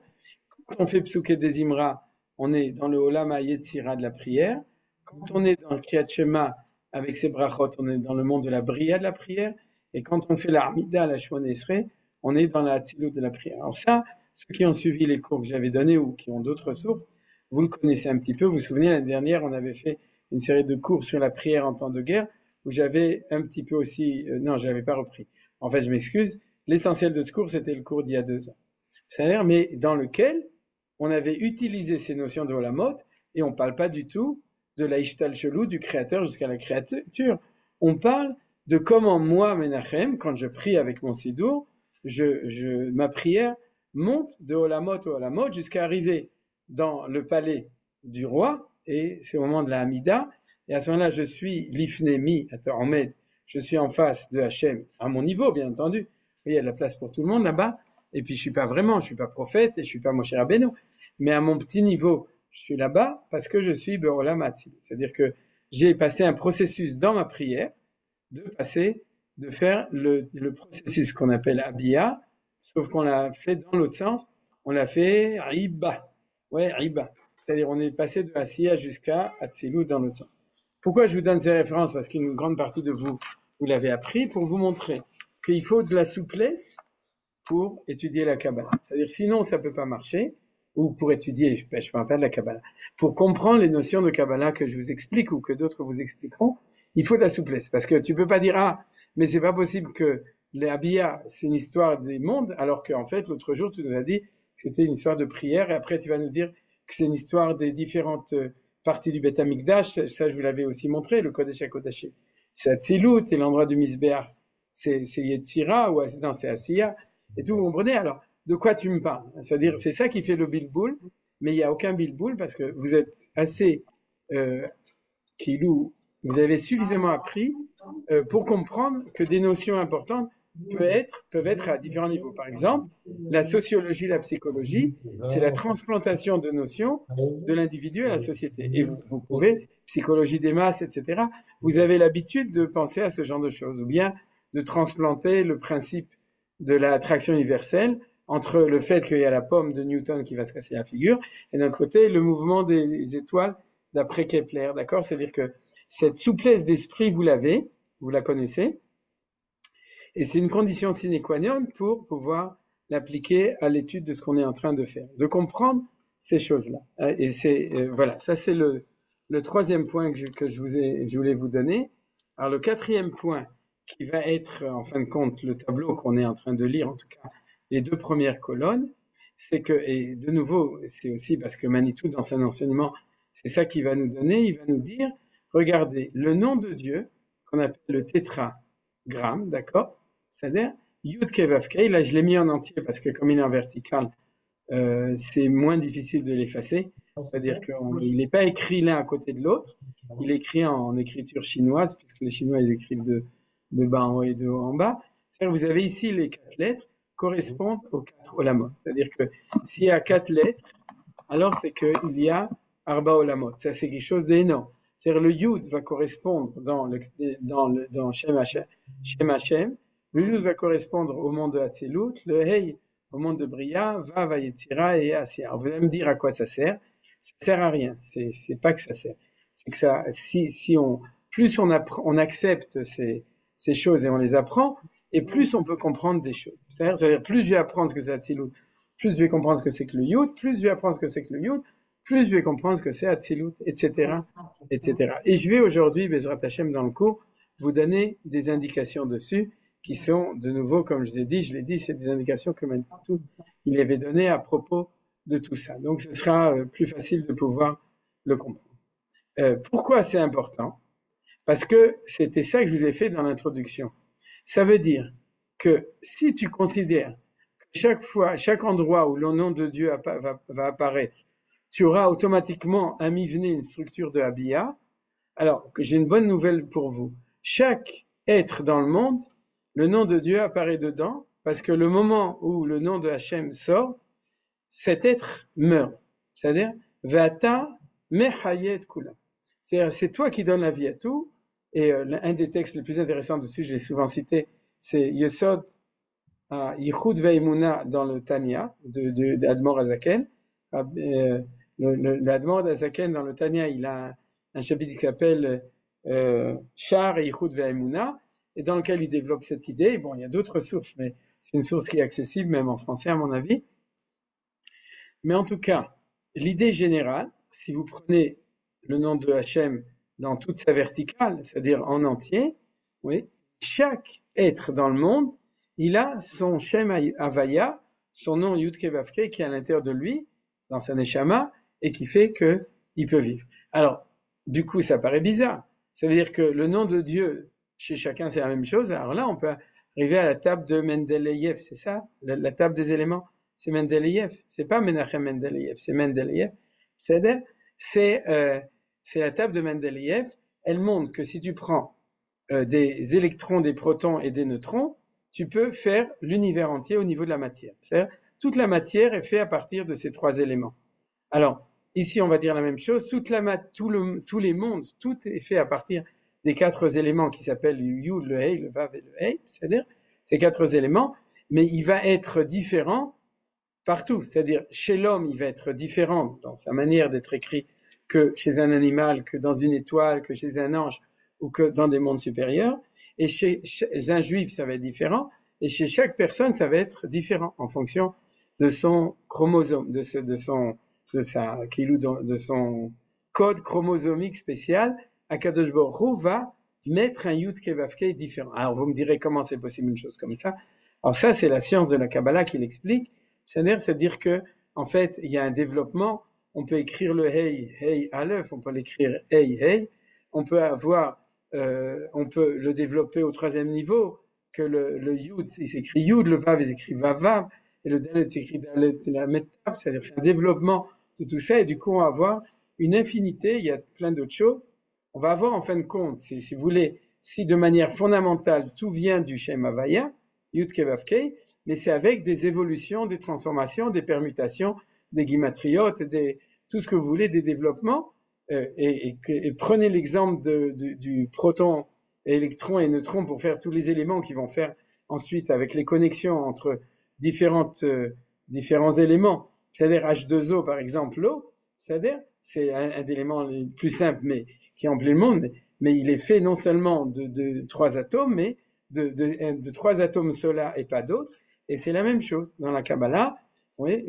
Quand on fait Psuké des Imra, on est dans le Olam HaYetzira de la prière. Quand on est dans le Kriyat Shema avec ses brachot, on est dans le monde de la Bria de la prière. Et quand on fait la Amida, la Shemona Esrei, on est dans la Hatzilut de la prière. Alors ça, ceux qui ont suivi les cours que j'avais donnés ou qui ont d'autres sources, vous le connaissez un petit peu. Vous vous souvenez, l'année dernière, on avait fait une série de cours sur la prière en temps de guerre, où j'avais un petit peu aussi... non, je n'avais pas repris. En fait, je m'excuse. L'essentiel de ce cours, c'était le cours d'il y a 2 ans. C'est-à-dire, mais dans lequel on avait utilisé ces notions de Olamot, et on ne parle pas du tout de la Ishtal Shelou, du créateur jusqu'à la créature. On parle de comment moi, Menachem, quand je prie avec mon Sidour, ma prière monte de Olamot au Olamot jusqu'à arriver dans le palais du roi, et c'est au moment de la Hamida, et à ce moment-là, je suis l'Ifnemi, je suis en face de Hachem, à mon niveau, bien entendu. Il y a de la place pour tout le monde là-bas, et puis je suis pas prophète, et je suis pas Moshe Rabbeinu, mais à mon petit niveau, je suis là-bas parce que je suis Be'olam Hatzilut. C'est-à-dire que j'ai passé un processus dans ma prière, de faire le processus qu'on appelle Abia, sauf qu'on l'a fait dans l'autre sens, on l'a fait Iba. Ouais, Iba. C'est-à-dire on est passé de Asiya jusqu'à Hatzilut dans l'autre sens. Pourquoi je vous donne ces références? Parce qu'une grande partie de vous l'avez appris, pour vous montrer qu'il faut de la souplesse pour étudier la Kabbalah. C'est-à-dire sinon ça peut pas marcher, ou pour étudier, je parle pas de la Kabbalah, pour comprendre les notions de Kabbalah que je vous explique ou que d'autres vous expliqueront, il faut de la souplesse. Parce que tu peux pas dire, mais c'est pas possible que les Abiyah, c'est une histoire des mondes, alors qu'en fait, l'autre jour, tu nous as dit que c'était une histoire de prière, et après, tu vas nous dire que c'est une histoire des différentes parties du Beth Amikdash. Ça, je vous l'avais aussi montré, le Kodesh HaKodashim. C'est Hatzilut, et l'endroit du Misbeach, c'est Yetzira, ou non, c'est Asiya, et tout, vous comprenez? Alors, de quoi tu me parles? C'est-à-dire, c'est ça qui fait le bilboul, mais il n'y a aucun bilboul, parce que vous êtes assez, vous avez suffisamment appris pour comprendre que des notions importantes peuvent être à différents niveaux. Par exemple, la sociologie, la psychologie, c'est la transplantation de notions de l'individu à la société. Et vous pouvez, psychologie des masses, etc., vous avez l'habitude de penser à ce genre de choses, ou bien de transplanter le principe de l'attraction universelle entre le fait qu'il y a la pomme de Newton qui va se casser la figure, et d'un autre côté, le mouvement des étoiles d'après Kepler, d'accord? C'est-à-dire que cette souplesse d'esprit, vous la connaissez, et c'est une condition sine qua non pour pouvoir l'appliquer à l'étude de ce qu'on est en train de faire, de comprendre ces choses-là. Et voilà, ça c'est le troisième point que je voulais vous donner. Alors le quatrième point, qui va être en fin de compte le tableau qu'on est en train de lire, en tout cas les 2 premières colonnes, c'est que, et de nouveau, c'est aussi parce que Manitou, dans son enseignement, c'est ça qu'il va nous donner, il va nous dire, regardez, le nom de Dieu, qu'on appelle le tétragramme, d'accord? C'est-à-dire, Yud Kei Vav Kei, là je l'ai mis en entier parce que comme il est en vertical, c'est moins difficile de l'effacer. C'est-à-dire qu'il n'est pas écrit l'un à côté de l'autre, il est écrit en écriture chinoise, puisque les Chinois ils écrivent de bas en haut et de haut en bas. C'est-à-dire vous avez ici les 4 lettres correspondent aux 4 olamot. C'est-à-dire que s'il y a 4 lettres, alors c'est qu'il y a Arba olamot. Ça c'est quelque chose d'énorme. C'est-à-dire le Yud va correspondre dans Shem Hashem, le Yud va correspondre au monde de Hatzilut, le Hey au monde de Bria, Vav Yetzira et Asiya. Vous allez me dire à quoi ça sert? Ça sert à rien. C'est pas que ça sert. C'est que ça, plus on accepte ces choses et on les apprend, et plus on peut comprendre des choses. C'est-à-dire plus je vais apprendre ce que c'est Hatzilut, plus je vais comprendre ce que c'est que le Yud, plus je vais apprendre ce que c'est que le Yud, plus je vais comprendre ce que c'est Hatzilut, etc., etc. Et je vais aujourd'hui, Bezrat Hashem, dans le cours, vous donner des indications dessus, qui sont, de nouveau, comme je l'ai dit, c'est des indications que Manitou, il avait données à propos de tout ça. Donc, ce sera plus facile de pouvoir le comprendre. Pourquoi c'est important? Parce que c'était ça que je vous ai fait dans l'introduction. Ça veut dire que si tu considères que chaque endroit où le nom de Dieu va apparaître, tu auras automatiquement un mivné, une structure de Abiyah, alors que j'ai une bonne nouvelle pour vous. chaque être dans le monde, le nom de Dieu apparaît dedans, parce que le moment où le nom de Hachem sort, cet être meurt. C'est-à-dire, Vata mechayet kula. C'est-à-dire, c'est toi qui donnes la vie à tout. Et un des textes les plus intéressants dessus, je l'ai souvent cité, c'est Yesod Yichud Ve'imuna dans le Tanya d'Admor Azaken. L'Admor Azaken dans le Tanya, il a un chapitre qui s'appelle Shar Yichud Ve'imuna, et dans lequel il développe cette idée. Bon, il y a d'autres sources, mais c'est une source qui est accessible, même en français, à mon avis. Mais en tout cas, l'idée générale, si vous prenez le nom de Hachem dans toute sa verticale, c'est-à-dire en entier, oui, chaque être dans le monde, il a son Shem Havaya, son nom Yudke Vavke, qui est à l'intérieur de lui, dans sa Neshama, et qui fait qu'il peut vivre. Alors, du coup, ça paraît bizarre. Ça veut dire que le nom de Dieu, chez chacun, c'est la même chose. Alors là, on peut arriver à la table de Mendeleïev, c'est ça, la table des éléments. C'est Mendeleïev, c'est pas Menachem Mendeleïev, c'est Mendeleïev. C'est-à-dire, c'est la table de Mendeleïev. Elle montre que si tu prends des électrons, des protons et des neutrons, tu peux faire l'univers entier au niveau de la matière. C'est-à-dire, toute la matière est faite à partir de ces trois éléments. Alors, ici, on va dire la même chose. Tous les mondes, tout est fait à partir des quatre éléments qui s'appellent le Yud, le Hei, le Vav et le Hei. C'est-à-dire, ces quatre éléments, mais il va être différent partout. C'est-à-dire, chez l'homme, il va être différent dans sa manière d'être écrit que chez un animal, que dans une étoile, que chez un ange ou que dans des mondes supérieurs. Et chez un juif, ça va être différent. Et chez chaque personne, ça va être différent en fonction de son chromosome, de son code chromosomique spécial. Akadosh Baruch Hu va mettre un Yud Kei Vav Kei différent. Alors, vous me direz comment c'est possible une chose comme ça. Alors ça, c'est la science de la Kabbalah qui l'explique. C'est-à-dire que, en fait, il y a un développement. On peut écrire le Hey, Hey Aleph, on peut l'écrire Hey, Hey. On peut le développer au troisième niveau, que le Yud, il s'écrit Yud, le Vav, il s'écrit Vav, Vav, et le Dalet, il s'écrit Dalet, la Metav, c'est-à-dire un développement de tout ça, et du coup, on va avoir une infinité, il y a plein d'autres choses. On va avoir, en fin de compte, si vous voulez, si de manière fondamentale, tout vient du Shem Havaya, Yud Kei Vav Kei, mais c'est avec des évolutions, des transformations, des permutations, des guimatriotes, tout ce que vous voulez, des développements, et prenez l'exemple du proton, électron et neutron pour faire tous les éléments qui vont faire ensuite avec les connexions entre différents éléments, c'est-à-dire H2O par exemple, l'eau, c'est-à-dire c'est un des éléments les plus simples mais qui emplit le monde, mais il est fait non seulement de trois atomes, mais de trois atomes solaires et pas d'autres, et c'est la même chose dans la Kabbalah. Oui,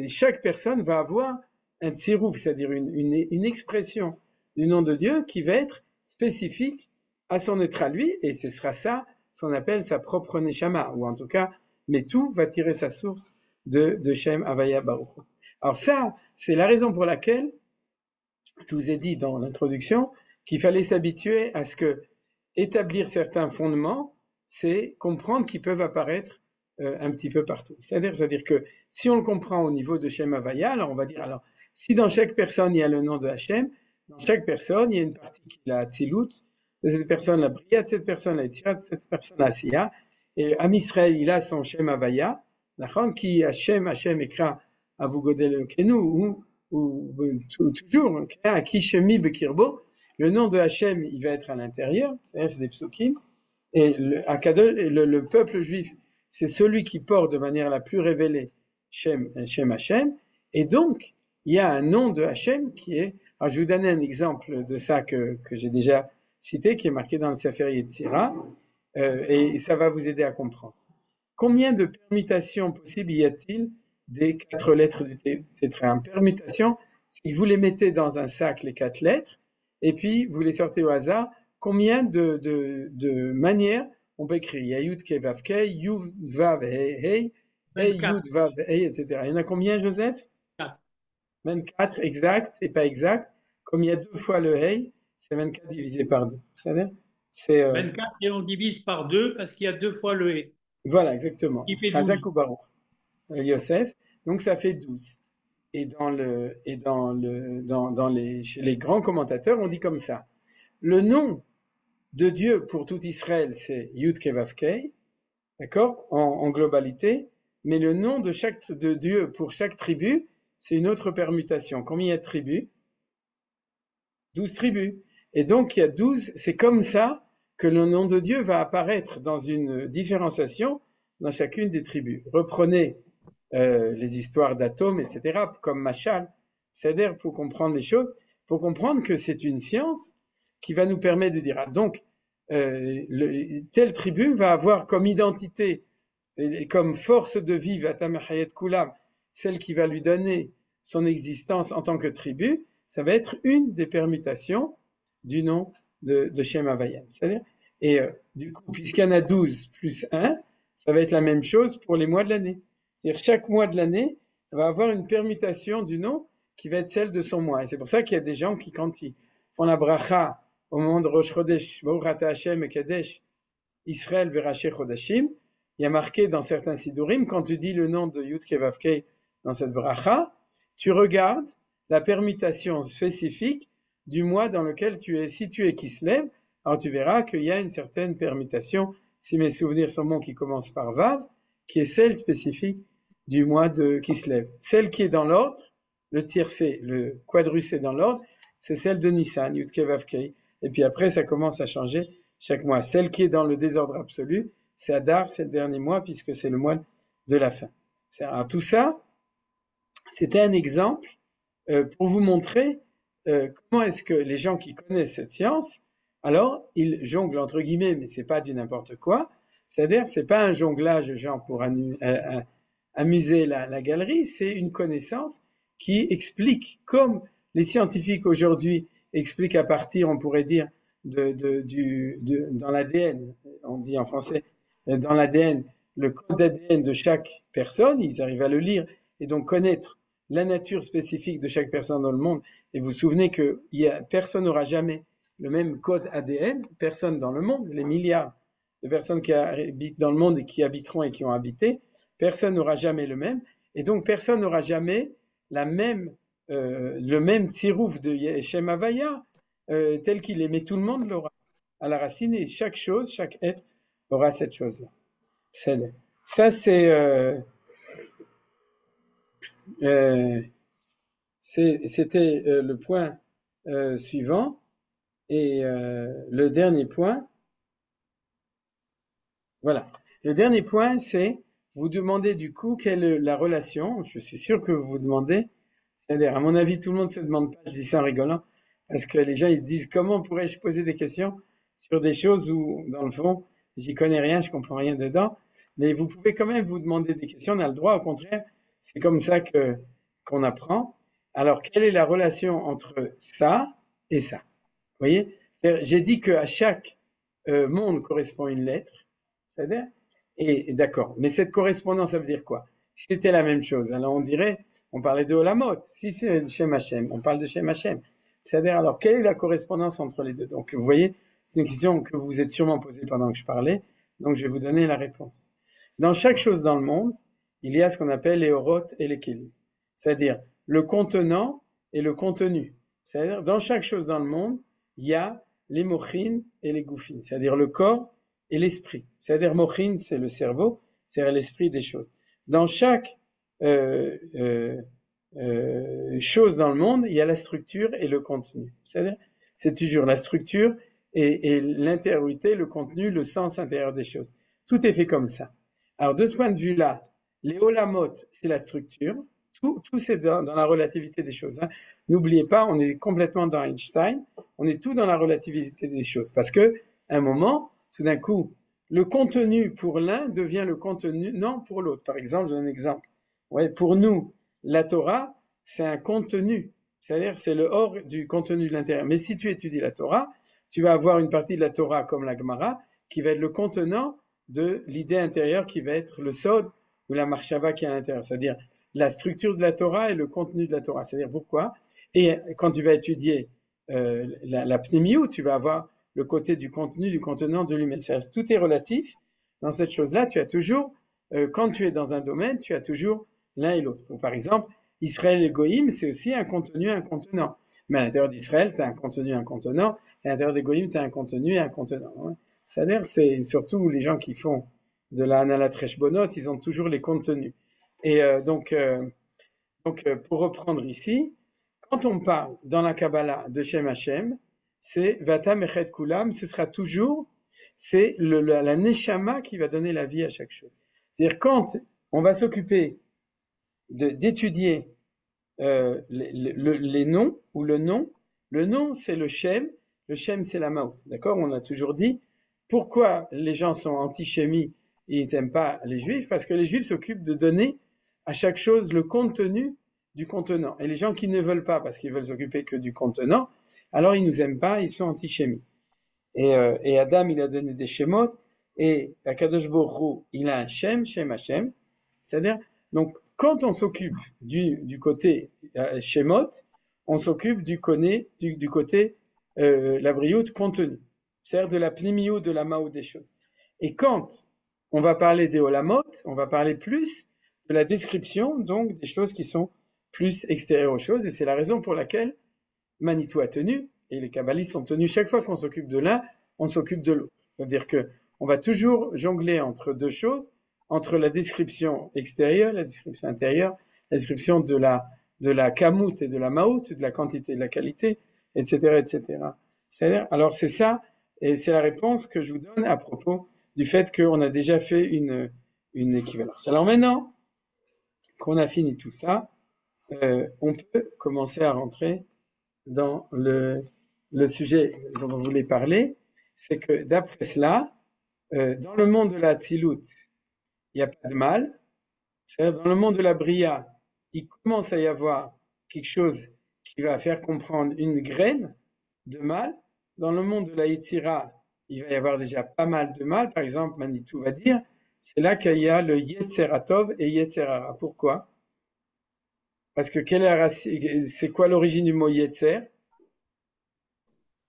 chaque personne va avoir un tsirouf, c'est-à-dire une expression du nom de Dieu qui va être spécifique à son être à lui, et ce sera ça, ce qu'on appelle sa propre neshama, ou en tout cas, mais tout va tirer sa source de Shem Havaya Baruch. Alors ça, c'est la raison pour laquelle je vous ai dit dans l'introduction qu'il fallait s'habituer à ce que établir certains fondements, c'est comprendre qu'ils peuvent apparaître un petit peu partout. C'est-à-dire que si on le comprend au niveau de Shem Havaya, alors on va dire, alors, si dans chaque personne il y a le nom de Hachem, dans chaque personne il y a une partie qui a Tzilut, de cette personne la Bria, de cette personne la Tira, de cette personne la Asiya, et Am Israël il a son Shem Havaya, qui Hachem Ekra Avu Godel Elokenu, ou toujours, qui Shemi Bekirbo, le nom de Hachem il va être à l'intérieur, c'est des psukim, et le peuple juif, c'est celui qui porte de manière la plus révélée Shem Hachem, et donc il y a un nom de Hachem qui est, alors je vais vous donner un exemple de ça que j'ai déjà cité, qui est marqué dans le Sefer Yetzira, et ça va vous aider à comprendre. Combien de permutations possibles y a-t-il des 4 lettres du tétragramme? Permutation, si vous les mettez dans un sac, les 4 lettres, et puis vous les sortez au hasard, combien de manières on peut écrire? Il y a Yud Kei Vav Kei, Yud Vav Hei, Hei Yud Vav Hei, etc. Il y en a combien, Joseph? 4. 24, exact et pas exact. Comme il y a 2 fois le Hei, c'est 24 divisé par 2. C'est 24 et on divise par 2 parce qu'il y a 2 fois le Hei. Voilà, exactement. Qui fait 12. Chazak ou Baruch. Yosef. Donc ça fait 12. Et chez les grands commentateurs, on dit comme ça. Le nom de Dieu pour tout Israël, c'est Yud Kei Vav Kei, d'accord, en globalité, mais le nom de Dieu pour chaque tribu, c'est une autre permutation. Combien il y a de tribus? 12 tribus. Et donc, il y a 12, c'est comme ça que le nom de Dieu va apparaître dans une différenciation dans chacune des tribus. Reprenez les histoires d'atomes, etc., comme Machal, c'est-à-dire pour comprendre les choses, pour comprendre que c'est une science qui va nous permettre de dire, ah, donc, telle tribu va avoir comme identité et comme force de vie, Vatamahayet Kulam, celle qui va lui donner son existence en tant que tribu, ça va être une des permutations du nom de Shem Havayim. C'est-à-dire, et du coup, puisqu'il y en a 12 plus 1, ça va être la même chose pour les mois de l'année. C'est-à-dire chaque mois de l'année va avoir une permutation du nom qui va être celle de son mois. Et c'est pour ça qu'il y a des gens qui, quand ils font la bracha au moment de Rosh Chodesh, Baruch Ata Hashem et Kadesh, Israël Veraché Chodashim, il y a marqué dans certains sidurim, quand tu dis le nom de Yud Kei Vav Kei dans cette bracha, tu regardes la permutation spécifique du mois dans lequel tu es. Si tu es Kislev, alors tu verras qu'il y a une certaine permutation, si mes souvenirs sont bons, qui commence par Vav, qui est celle spécifique du mois de Kislev. Celle qui est dans l'ordre, le tiercé, le quadrucé dans l'ordre, c'est celle de Nissan, Yud Kei Vav Kei. Et puis après, ça commence à changer chaque mois. Celle qui est dans le désordre absolu, c'est Adar, c'est le dernier mois, puisque c'est le mois de la fin. Alors, tout ça, c'était un exemple pour vous montrer comment est-ce que les gens qui connaissent cette science, alors ils jonglent entre guillemets, mais c'est pas du n'importe quoi. C'est-à-dire, c'est pas un jonglage genre pour amuser la galerie, c'est une connaissance qui explique, comme les scientifiques aujourd'hui expliquent à partir, on pourrait dire, dans l'ADN, on dit en français, dans l'ADN, le code ADN de chaque personne, ils arrivent à le lire et donc connaître la nature spécifique de chaque personne dans le monde. Et vous vous souvenez que personne n'aura jamais le même code ADN, personne dans le monde, les milliards de personnes qui habitent dans le monde et qui habiteront et qui ont habité, personne n'aura jamais le même. Et donc personne n'aura jamais le même tsirouf de Shem Havaya tel qu'il est. Mais tout le monde l'aura à la racine et chaque chose, chaque être aura cette chose-là. Ça, c'était le point suivant. Et le dernier point, voilà. Le dernier point, c'est vous demandez du coup quelle est la relation. Je suis sûr que vous vous demandez. C'est-à-dire, à mon avis, tout le monde se demande pas. Je dis ça en rigolant, parce que les gens ils se disent comment pourrais-je poser des questions sur des choses où, dans le fond, j'y connais rien, je comprends rien dedans. Mais vous pouvez quand même vous demander des questions. On a le droit, au contraire. C'est comme ça qu'on apprend. Alors, quelle est la relation entre ça et ça? Vous voyez? J'ai dit qu'à chaque monde correspond une lettre, c'est-à-dire, et d'accord. Mais cette correspondance, ça veut dire quoi? Si c'était la même chose, alors on parlait de Olamot. Si c'est Shem Hashem, on parle de Shem Hashem. C'est-à-dire, alors, quelle est la correspondance entre les deux? Donc, vous voyez, c'est une question que vous êtes sûrement posée pendant que je parlais, donc je vais vous donner la réponse. Dans chaque chose dans le monde, il y a ce qu'on appelle les oroth et les kelim, c'est-à-dire le contenant et le contenu. C'est-à-dire, dans chaque chose dans le monde, il y a les mochin et les goufin, c'est-à-dire le corps et l'esprit. C'est-à-dire mochin, c'est le cerveau, c'est l'esprit des choses. Dans chaque chose dans le monde, il y a la structure et le contenu. C'est-à-dire, c'est toujours la structure et l'intériorité, le contenu, le sens intérieur des choses. Tout est fait comme ça. Alors, de ce point de vue-là, les olamot, c'est la structure. Tout c'est dans la relativité des choses. Hein. N'oubliez pas, on est complètement dans Einstein. On est tout dans la relativité des choses. Parce que, à un moment, tout d'un coup, le contenu pour l'un devient le contenu non pour l'autre. Par exemple, j'ai un exemple. Ouais, pour nous, la Torah, c'est un contenu. C'est-à-dire, c'est le hors du contenu de l'intérieur. Mais si tu étudies la Torah, tu vas avoir une partie de la Torah comme la Gemara qui va être le contenant de l'idée intérieure qui va être le sod ou la marshava qui est à l'intérieur. C'est-à-dire, la structure de la Torah et le contenu de la Torah. C'est-à-dire pourquoi? Et quand tu vas étudier la pnémiou, tu vas avoir le côté du contenu, du contenant de lui-même. Tout est relatif. Dans cette chose-là, tu as toujours, quand tu es dans un domaine, tu as toujours l'un et l'autre. Donc, par exemple, Israël et Goïm, c'est aussi un contenu, un contenant. Mais à l'intérieur d'Israël, tu as un contenu et un contenant, et à l'intérieur des Goïm, tu as un contenu et un contenant. Hein. C'est-à-dire, c'est surtout les gens qui font de la Hanalat Reshbonot, ils ont toujours les contenus. Et donc, pour reprendre ici, quand on parle dans la Kabbalah de Shem Hashem, c'est Vata Mechet Kulam, ce sera toujours, c'est la Neshama qui va donner la vie à chaque chose. C'est-à-dire quand on va s'occuper d'étudier les noms, ou le nom c'est le Shem c'est la Maout, d'accord? On a toujours dit, pourquoi les gens sont anti-Shémi et ils n'aiment pas les Juifs? Parce que les Juifs s'occupent de donner à chaque chose le contenu du contenant. Et les gens qui ne veulent pas, parce qu'ils veulent s'occuper que du contenant, alors ils nous aiment pas, ils sont anti-Shémi. Et Adam, il a donné des Shemot, et Akadosh Baruch Hu, il a un Shem Hashem. C'est-à-dire, donc, quand on s'occupe du côté Shemot, on s'occupe du côté la brioute contenu. C'est-à-dire de la pnimiout, de la maout des choses. Et quand on va parler des olamot, on va parler plus de la description, donc des choses qui sont plus extérieures aux choses, et c'est la raison pour laquelle Manitou a tenu, et les kabbalistes ont tenu chaque fois qu'on s'occupe de l'un, on s'occupe de l'autre. C'est-à-dire que on va toujours jongler entre deux choses, entre la description extérieure, la description intérieure, la description de la kamout et de la maout, de la quantité et de la qualité, etc., etc. C'est-à-dire, alors c'est ça, et c'est la réponse que je vous donne à propos du fait qu'on a déjà fait une équivalence. Alors maintenant qu'on a fini tout ça, on peut commencer à rentrer dans le sujet dont on voulait parler, c'est que d'après cela, dans le monde de la Tzilut, il n'y a pas de mal. Dans le monde de la Bria, il commence à y avoir quelque chose qui va faire comprendre une graine de mal. Dans le monde de la Yetzira, il va y avoir déjà pas mal de mal. Par exemple, Manitou va dire, c'est là qu'il y a le Yetzeratov et Yetzerara. Pourquoi? Parce que c'est quoi l'origine du mot Yetzer?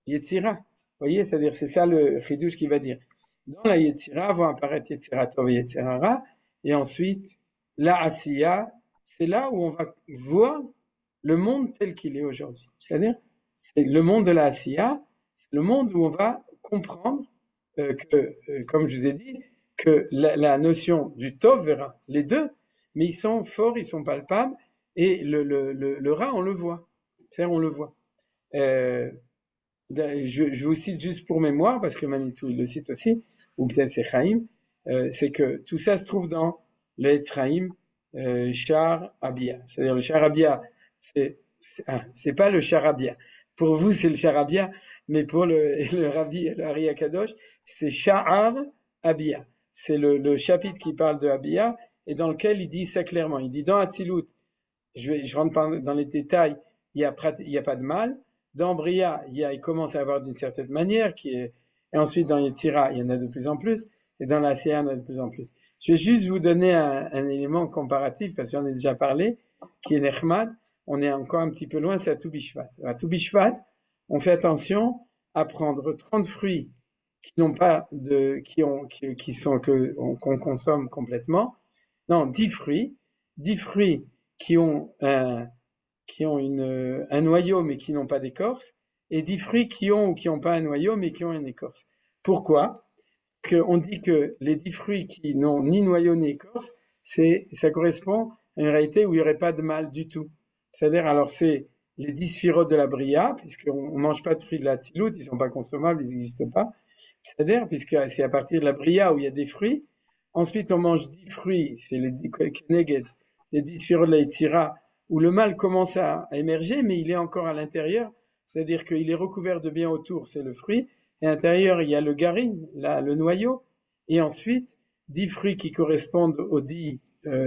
Yetzira. Vous voyez, c'est-à-dire, c'est ça le Chidouche qui va dire. Dans la Yetzira vont apparaître Yetzeratov et Yetzerara, et ensuite, la Asiya, c'est là où on va voir le monde tel qu'il est aujourd'hui. C'est-à-dire, c'est le monde de la Asiya, c'est le monde où on va comprendre comme je vous ai dit, que la notion du Tov verra les deux, mais ils sont forts, ils sont palpables, et le Ra, on le voit. C'est-à-dire, on le voit. Je vous cite juste pour mémoire, parce que Manitou, il le cite aussi, ou peut-être c'est Chaim, c'est que tout ça se trouve dans le Etzraïm Shar Abia. C'est-à-dire le Shar Abia, c'est pas le Shar Abia. Pour vous, c'est le Shar Abia, mais pour le Rabbi, le Ari Akadosh, c'est Sha'ar Abia. C'est le chapitre qui parle de Abia, et dans lequel il dit ça clairement. Il dit dans Hatzilut, je rentre pas dans les détails, il y a pas de mal. Dans Bria, il commence à avoir d'une certaine manière, et ensuite dans Yetzira, il y en a de plus en plus, et dans la Siyah, il y en a de plus en plus. Je vais juste vous donner un élément comparatif, parce que j'en ai déjà parlé, qui est Nechmad. On est encore un petit peu loin, c'est à Tou Bishvat. À Tou Bishvat, on fait attention à prendre 30 fruits qu'on consomme complètement. Non, 10 fruits qui ont un noyau mais qui n'ont pas d'écorce, et 10 fruits qui ont ou qui n'ont pas un noyau mais qui ont une écorce. Pourquoi? Parce qu'on dit que les 10 fruits qui n'ont ni noyau ni écorce, ça correspond à une réalité où il n'y aurait pas de mal du tout. C'est-à-dire, alors c'est les 10 sphirotes de la Bria, puisqu'on ne mange pas de fruits de la Tzilut, ils ne sont pas consommables, ils n'existent pas. C'est-à-dire, puisque c'est à partir de la Bria où il y a des fruits. Ensuite, on mange 10 fruits, c'est les 10 Keneged, les 10 sphirotes de la Yetzira, où le mal commence à émerger, mais il est encore à l'intérieur. C'est-à-dire qu'il est recouvert de bien autour, c'est le fruit. Et à l'intérieur, il y a le garin, le noyau. Et ensuite, 10 fruits qui correspondent aux 10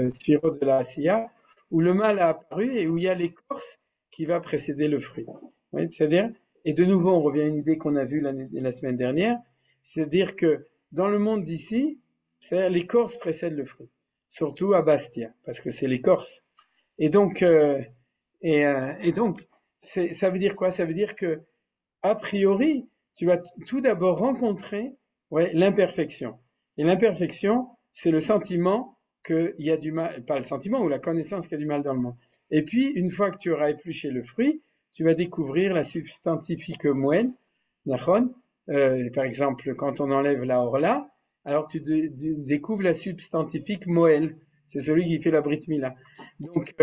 sphirotes de la Asiya, où le mal a apparu et où il y a l'écorce qui va précéder le fruit. Oui, c'est-à-dire, et de nouveau, on revient à une idée qu'on a vue la semaine dernière, c'est-à-dire que dans le monde d'ici, c'est-à-dire l'écorce précède le fruit, surtout à Bastia, parce que c'est l'écorce. Et donc, ça veut dire quoi? Ça veut dire que, a priori, tu vas tout d'abord rencontrer l'imperfection. Et l'imperfection, c'est le sentiment qu'il y a du mal, pas le sentiment ou la connaissance qu'il y a du mal dans le monde. Et puis, une fois que tu auras épluché le fruit, tu vas découvrir la substantifique moelle, nachon. Par exemple, quand on enlève la orla, alors tu découvres la substantifique moelle. C'est celui qui fait la brit mila. Donc,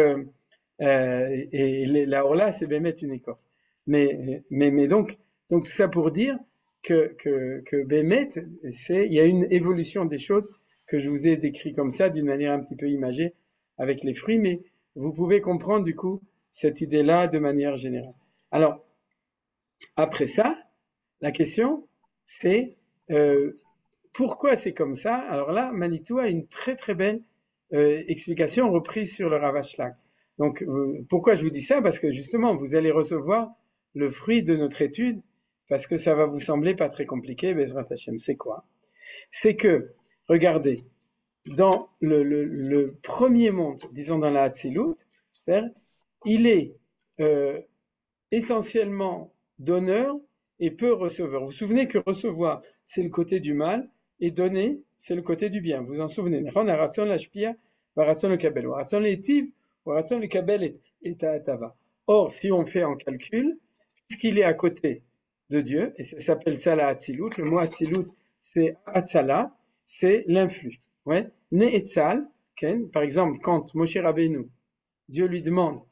et la orla, c'est bémet une écorce. Mais donc tout ça pour dire que bémet, il y a une évolution des choses que je vous ai décrit comme ça, d'une manière un petit peu imagée avec les fruits, mais vous pouvez comprendre du coup cette idée-là de manière générale. Alors, après ça, la question, c'est pourquoi c'est comme ça? Alors là, Manitou a une très très belle explication reprise sur le Rav Ashlag. Donc, pourquoi je vous dis ça? Parce que justement, vous allez recevoir le fruit de notre étude, parce que ça va vous sembler pas très compliqué, Bezrat Hashem. C'est quoi? C'est que, regardez, dans le premier monde, disons dans la Hatzilut, il est essentiellement donneur et peu receveur. Vous vous souvenez que recevoir, c'est le côté du mal, et donner, c'est le côté du bien. Vous vous en souvenez? Or, si on fait en calcul, puisqu'il est à côté de Dieu, et ça s'appelle ça la Hatzilut, le mot Hatzilut, c'est Hatzala, c'est l'influx. Ouais. Ne'etzal, par exemple, quand Moshe Rabbeinu, Dieu lui demande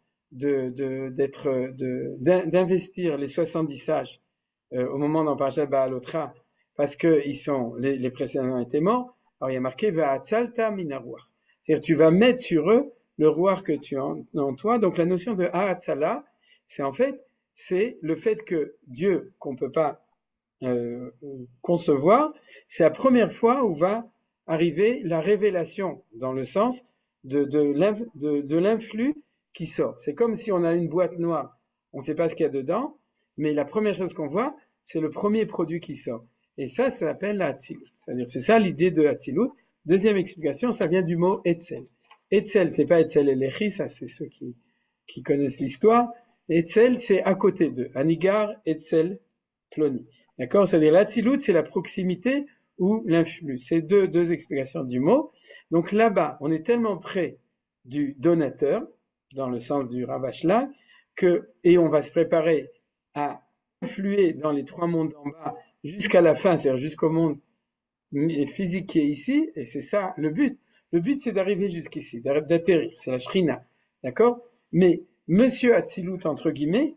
d'investir les 70 sages au moment d'en Parashat Ba'alotra, parce que les précédents étaient morts, alors il y a marqué Va'atzalta minaruach. C'est-à-dire tu vas mettre sur eux le roi que tu as en toi. Donc la notion de Ha'atzala, c'est le fait que Dieu, qu'on ne peut pas concevoir, c'est la première fois où va arriver la révélation, dans le sens de l'influx qui sort. C'est comme si on a une boîte noire, on ne sait pas ce qu'il y a dedans, mais la première chose qu'on voit, c'est le premier produit qui sort. Et ça s'appelle la Hatzilut. C'est-à-dire, c'est ça l'idée de Hatzilut. Deuxième explication, ça vient du mot Etzel. Etzel, c'est pas Etzel Elechi, ça c'est ceux qui connaissent l'histoire. Etzel, c'est à côté d'eux. Anigar, Etzel, Ploni. D'accord? C'est-à-dire, l'Hatzilut, c'est la proximité ou l'influx. C'est deux explications du mot. Donc là-bas, on est tellement près du donateur, dans le sens du Rav Ashlag, et on va se préparer à influer dans les trois mondes en bas jusqu'à la fin, c'est-à-dire jusqu'au monde physique qui est ici, et c'est ça le but. Le but, c'est d'arriver jusqu'ici, d'atterrir, c'est la Shrina, d'accord? Mais Monsieur Hatzilut, entre guillemets,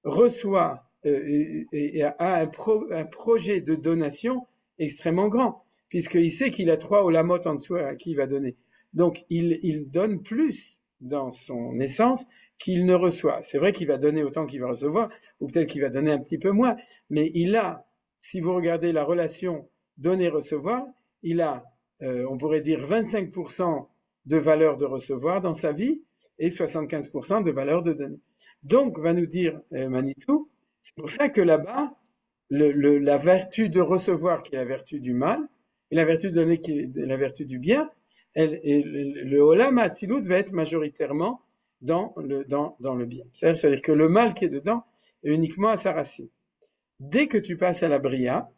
reçoit et a un projet de donation extrêmement grand, puisqu'il sait qu'il a 3 olamot en dessous à qui il va donner. Donc, il donne plus dans son essence qu'il ne reçoit. C'est vrai qu'il va donner autant qu'il va recevoir, ou peut-être qu'il va donner un petit peu moins, mais il a, si vous regardez la relation donner-recevoir, il a, on pourrait dire 25% de valeur de recevoir dans sa vie et 75% de valeur de donner. Donc, va nous dire Manitou, c'est pour ça que là-bas, la vertu de recevoir qui est la vertu du mal, et la vertu de donner qui est la vertu du bien, le Olam Hatzilut va être majoritairement dans le bien. C'est-à-dire que le mal qui est dedans est uniquement à sa racine. Dès que tu passes à la Bria,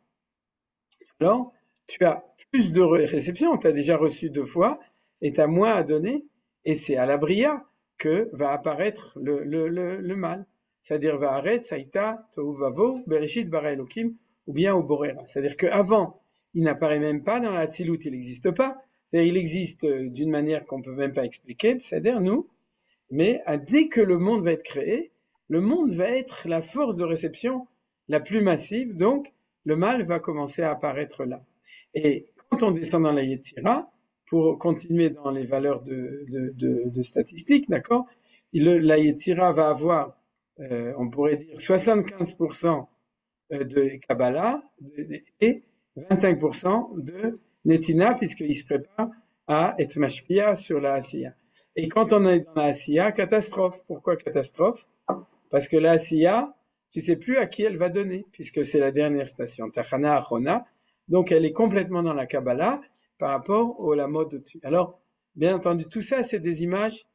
alors tu as plus de réception, tu as déjà reçu 2 fois, et tu as moins à donner, et c'est à la Bria que va apparaître le mal. C'est-à-dire Va'aret, Saïta, Tohu Vavo, Bereshit Bara Elokim, ou bien au Borera. C'est-à-dire qu'avant, il n'apparaît même pas, dans la Hatzilut, il n'existe pas. C'est-à-dire il existe d'une manière qu'on ne peut même pas expliquer, c'est-à-dire nous, mais dès que le monde va être créé, le monde va être la force de réception la plus massive, donc le mal va commencer à apparaître là. Et quand on descend dans la Yetzira, pour continuer dans les valeurs de statistiques, d'accord, la Yetzira va avoir, on pourrait dire, 75% de Kabbalah et 25% de Netina, puisqu'il se prépare à être mashpia sur la Asiya. Et quand on est dans la Asiya, catastrophe. Pourquoi catastrophe? Parce que la Asiya, tu sais plus à qui elle va donner, puisque c'est la dernière station, Tachana Achona, donc elle est complètement dans la Kabbalah par rapport au la mode au-dessus. Alors, bien entendu, tout ça, c'est des images,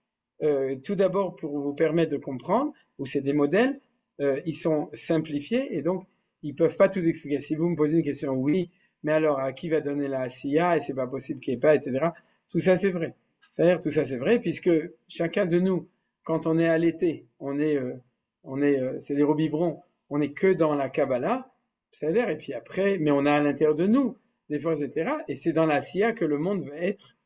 tout d'abord pour vous permettre de comprendre, ou c'est des modèles, ils sont simplifiés, et donc, ils peuvent pas tout expliquer. Si vous me posez une question, oui, mais alors, à qui va donner la Asiya, et c'est pas possible qu'il n'y ait pas, etc. Tout ça, c'est vrai. C'est-à-dire, tout ça, c'est vrai, puisque chacun de nous, quand on est allaité, on c'est des robiberons, on n'est que dans la Kabbalah, c'est-à-dire, et puis après, mais on a à l'intérieur de nous des forces, etc. Et c'est dans la Siya que le monde va être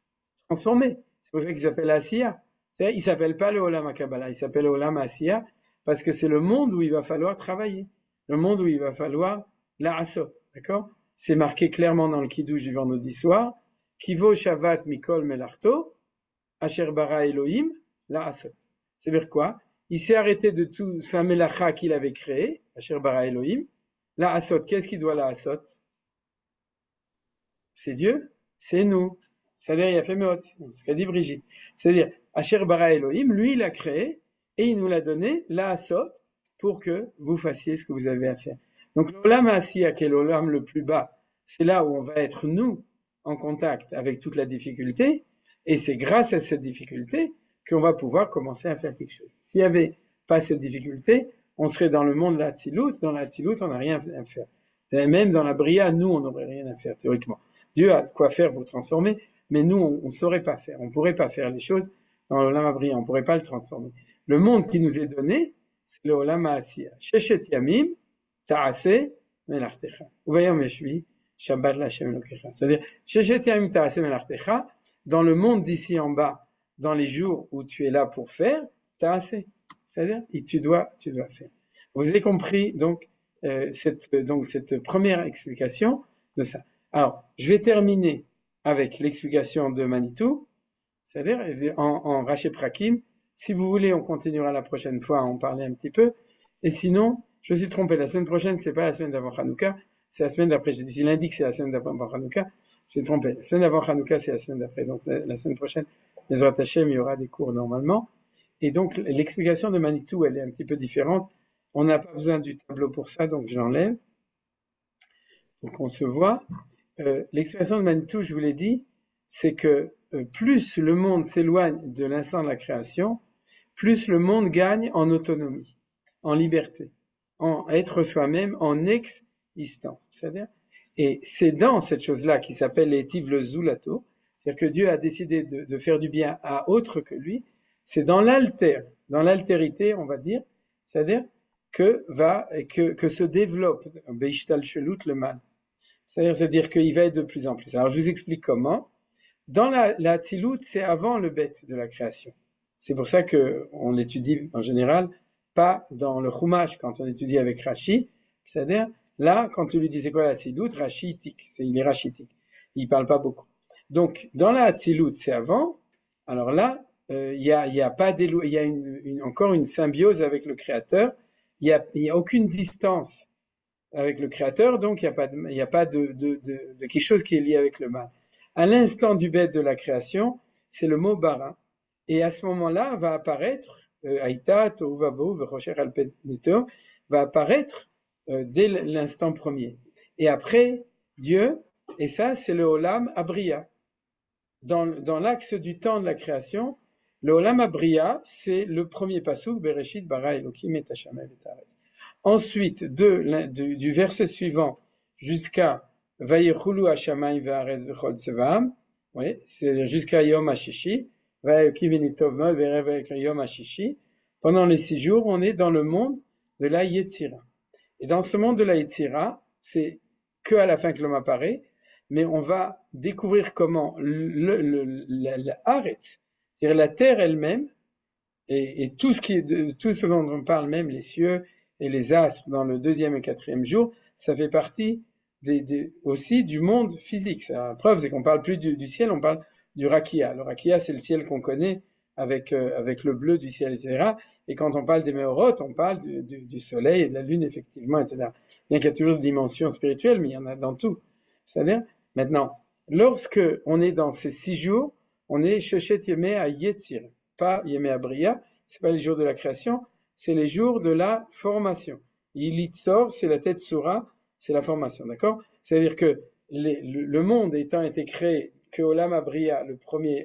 transformé. C'est pour ça qu'il s'appelle la Siya. C'est-à-dire, il s'appelle pas le Olam HaKabbalah, il s'appelle le Olam HaSiya, parce que c'est le monde où il va falloir travailler, le monde où il va falloir la Asot, d'accord? C'est marqué clairement dans le Kiddush du vendredi soir, Kivo Shavat Mikol Melarto, Asher Bara Elohim, la Asot. C'est-à-dire quoi? Il s'est arrêté de tout sa melacha qu'il avait créé, Asher Bara Elohim, la Asot. Qu'est-ce qu'il doit la Asot? C'est Dieu, c'est nous. C'est-à-dire, il a fait Meot, ce qu'a dit Brigitte. C'est-à-dire, Asher Bara Elohim, lui, il a créé, et il nous l'a donné, la Asot, pour que vous fassiez ce que vous avez à faire. Donc, l'Olam HaSiya, qui est l'Olam le plus bas, c'est là où on va être, nous, en contact avec toute la difficulté, et c'est grâce à cette difficulté qu'on va pouvoir commencer à faire quelque chose. S'il n'y avait pas cette difficulté, on serait dans le monde de l'Atzilut. Dans l'Atzilut, on n'a rien à faire. Et même dans la Bria, nous, on n'aurait rien à faire, théoriquement. Dieu a quoi faire pour transformer, mais nous, on ne saurait pas faire. On ne pourrait pas faire les choses dans l'Olam Bria. On ne pourrait pas le transformer. Le monde qui nous est donné, c'est le Olam HaSiya. Sheshet Yamim, Ta'aseh, Melartecha. Uvayom Yeshvi, Shabbat Lashem Elokecha. C'est-à-dire, Sheshet Yamim, Ta'aseh, Melartecha, dans le monde d'ici en bas, dans les jours où tu es là pour faire, Ta'aseh. C'est-à-dire, tu dois faire. Vous avez compris, donc, cette première explication de ça. Alors, je vais terminer avec l'explication de Manitou, c'est-à-dire en Rashi Prakim. Si vous voulez, on continuera la prochaine fois à en parler un petit peu. Et sinon, je me suis trompé. La semaine prochaine, c'est pas la semaine d'avant Hanouka, c'est la semaine d'après. J'ai dit lundi que c'est la semaine d'avant Hanouka. Je me suis trompé. La semaine d'avant Hanouka, c'est la semaine d'après. Donc, la semaine prochaine, Bezrat Hashem, il y aura des cours normalement. Et donc, l'explication de Manitou, elle est un petit peu différente. On n'a pas besoin du tableau pour ça, donc je l'enlève. Donc, on se voit. L'explication de Manitou, je vous l'ai dit, c'est que plus le monde s'éloigne de l'instant de la création, plus le monde gagne en autonomie, en liberté, en être soi-même, en existence. C'est-à-dire, et c'est dans cette chose-là qui s'appelle l'étive le zulato, c'est-à-dire que Dieu a décidé de faire du bien à autre que lui. C'est dans l'altérité, on va dire, c'est-à-dire que se développe Beishtal Shelut le mal. C'est-à-dire qu'il va être de plus en plus. Alors je vous explique comment. Dans la Hatzilut, c'est avant le bête de la création. C'est pour ça qu'on l'étudie en général, pas dans le Chumash, quand on étudie avec Rashi. C'est-à-dire, là, quand tu lui dis c'est quoi la Hatzilut, Rachitique, il est rachitique. Il parle pas beaucoup. Donc, dans la Hatzilut, c'est avant. Alors là, il y a encore une symbiose avec le Créateur. Il y a aucune distance avec le Créateur, donc il n'y a pas de quelque chose qui est lié avec le mal. À l'instant du bête de la création, c'est le mot bara. Et à ce moment-là, va apparaître, Aïta, Tohu Vavohu, V'chosher al Neto, va apparaître dès l'instant premier. Et après, Dieu, et ça, c'est le Olam Abriya. Dans l'axe du temps de la création, le Olam Abriya, c'est le premier pasuk, Bereshit bara Elokim et Hashamayim et Haaretz. Ensuite, du verset suivant jusqu'à Vayichulu Hashamayim ve'Haaretz v'chol tzevaam, oui, c'est jusqu'à Yom HaShishi, Vayelokim v'nitov mod ve'erev Yom HaShishi. Pendant les 6 jours, on est dans le monde de la Yetzira. Et dans ce monde de la Yetzira, c'est que à la fin que l'homme apparaît, mais on va découvrir comment la Haaretz, c'est-à-dire la terre elle-même, et tout ce dont on parle, même les cieux et les astres dans le 2e et 4e jour, ça fait partie aussi du monde physique. La preuve, c'est qu'on ne parle plus du ciel, on parle du Rakia. Le Rakia, c'est le ciel qu'on connaît avec le bleu du ciel, etc. Et quand on parle des Meorot, on parle du soleil et de la lune, effectivement, etc. Bien qu'il y a toujours des dimensions spirituelles, mais il y en a dans tout. C'est-à-dire, maintenant, lorsque on est dans ces 6 jours, on est Sheshet Yemei à Yetzir, pas Yemei Abriya, c'est pas les jours de la création, c'est les jours de la formation. Yilitzor, c'est la tête Soura, c'est la formation, d'accord? C'est-à-dire que le monde étant été créé que Olam Abriya,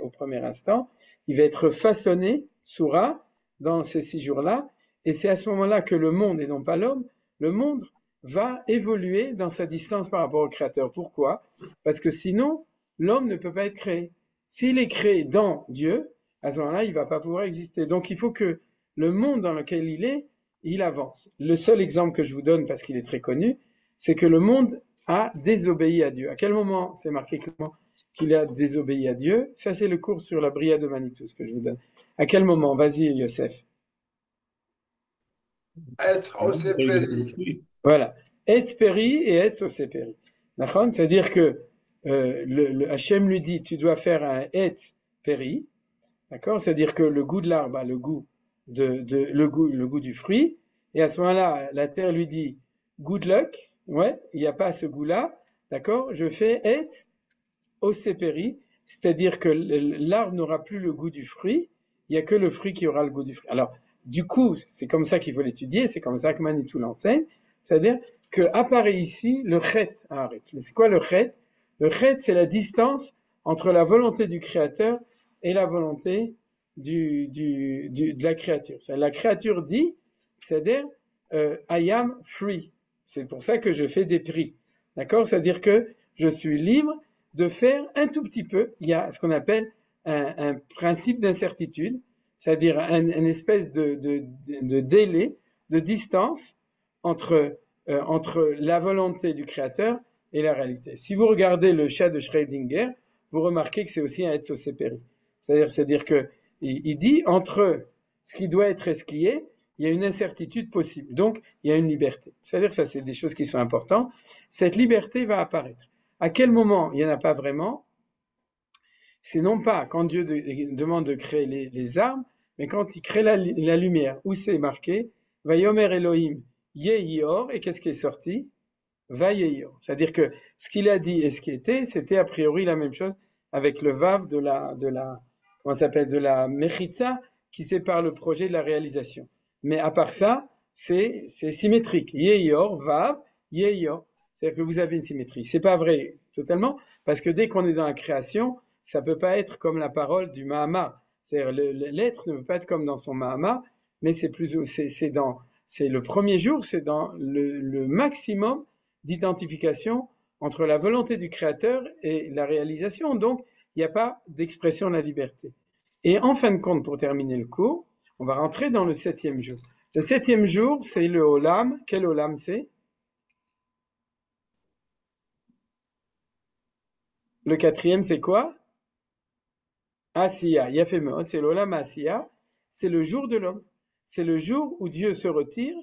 au premier instant, il va être façonné, Soura, dans ces 6 jours-là, et c'est à ce moment-là que le monde, et non pas l'homme, le monde va évoluer dans sa distance par rapport au Créateur. Pourquoi? Parce que sinon, l'homme ne peut pas être créé. S'il est créé dans Dieu, à ce moment-là, il ne va pas pouvoir exister. Donc il faut que le monde dans lequel il est il avance. Le seul exemple que je vous donne, parce qu'il est très connu, c'est que le monde a désobéi à Dieu. À quel moment c'est marqué clairement qu'il a désobéi à Dieu? Ça, c'est le cours sur la Bria de Manitou, ce que je vous donne. À quel moment? Vas-y, Youssef. Être au Sépéri. Voilà. Etz Péri et Etz au Sépéri. D'accord? C'est-à-dire que le Hachem lui dit, tu dois faire un Etz Péri. D'accord? C'est-à-dire que le goût de l'arbre a le goût le goût du fruit. Et à ce moment-là, la terre lui dit, good luck. Ouais, il n'y a pas ce goût-là. D'accord? Je fais Etz au Sépéri. C'est-à-dire que l'arbre n'aura plus le goût du fruit. Il n'y a que le fruit qui aura le goût du fruit. Alors, du coup, c'est comme ça qu'il faut l'étudier. C'est comme ça que Manitou l'enseigne. C'est-à-dire que apparaît ici le chet. C'est quoi le chet? Le chet, c'est la distance entre la volonté du Créateur et la volonté de la créature. La créature dit, c'est-à-dire I am free. C'est pour ça que je fais des prix. D'accord? C'est-à-dire que je suis libre de faire un tout petit peu. Il y a ce qu'on appelle un principe d'incertitude, c'est-à-dire une espèce de délai, de distance entre la volonté du Créateur et la réalité. Si vous regardez le chat de Schrödinger, vous remarquez que c'est aussi un Etz Sépéri. C'est-à-dire que il dit entre ce qui doit être et ce qui est, il y a une incertitude possible. Donc, il y a une liberté. C'est-à-dire que ça, c'est des choses qui sont importantes. Cette liberté va apparaître. À quel moment il n'y en a pas vraiment? C'est non pas quand Dieu demande de créer les arbres, mais quand il crée la lumière, où c'est marqué Vayomer Elohim Yehior, et qu'est-ce qui est sorti? Vayeyor. C'est-à-dire que ce qu'il a dit et ce qui était, c'était a priori la même chose avec le vav de la comment ça s'appelle, de la mechitza qui sépare le projet de la réalisation. Mais à part ça, c'est symétrique. Yehior, vav, yehior. C'est-à-dire que vous avez une symétrie. C'est pas vrai totalement, parce que dès qu'on est dans la création, ça peut pas être comme la parole du Mahama. C'est-à-dire l'être ne peut pas être comme dans son Mahama, mais c'est le premier jour, c'est dans le maximum d'identification entre la volonté du Créateur et la réalisation. Donc, il n'y a pas d'expression de la liberté. Et en fin de compte, pour terminer le cours, on va rentrer dans le 7e jour. Le 7e jour, c'est le Olam. Quel Olam c'est? Le 4e, c'est quoi? Asiya, Yafemot, c'est l'Olam Asiya. C'est le jour de l'homme. C'est le jour où Dieu se retire.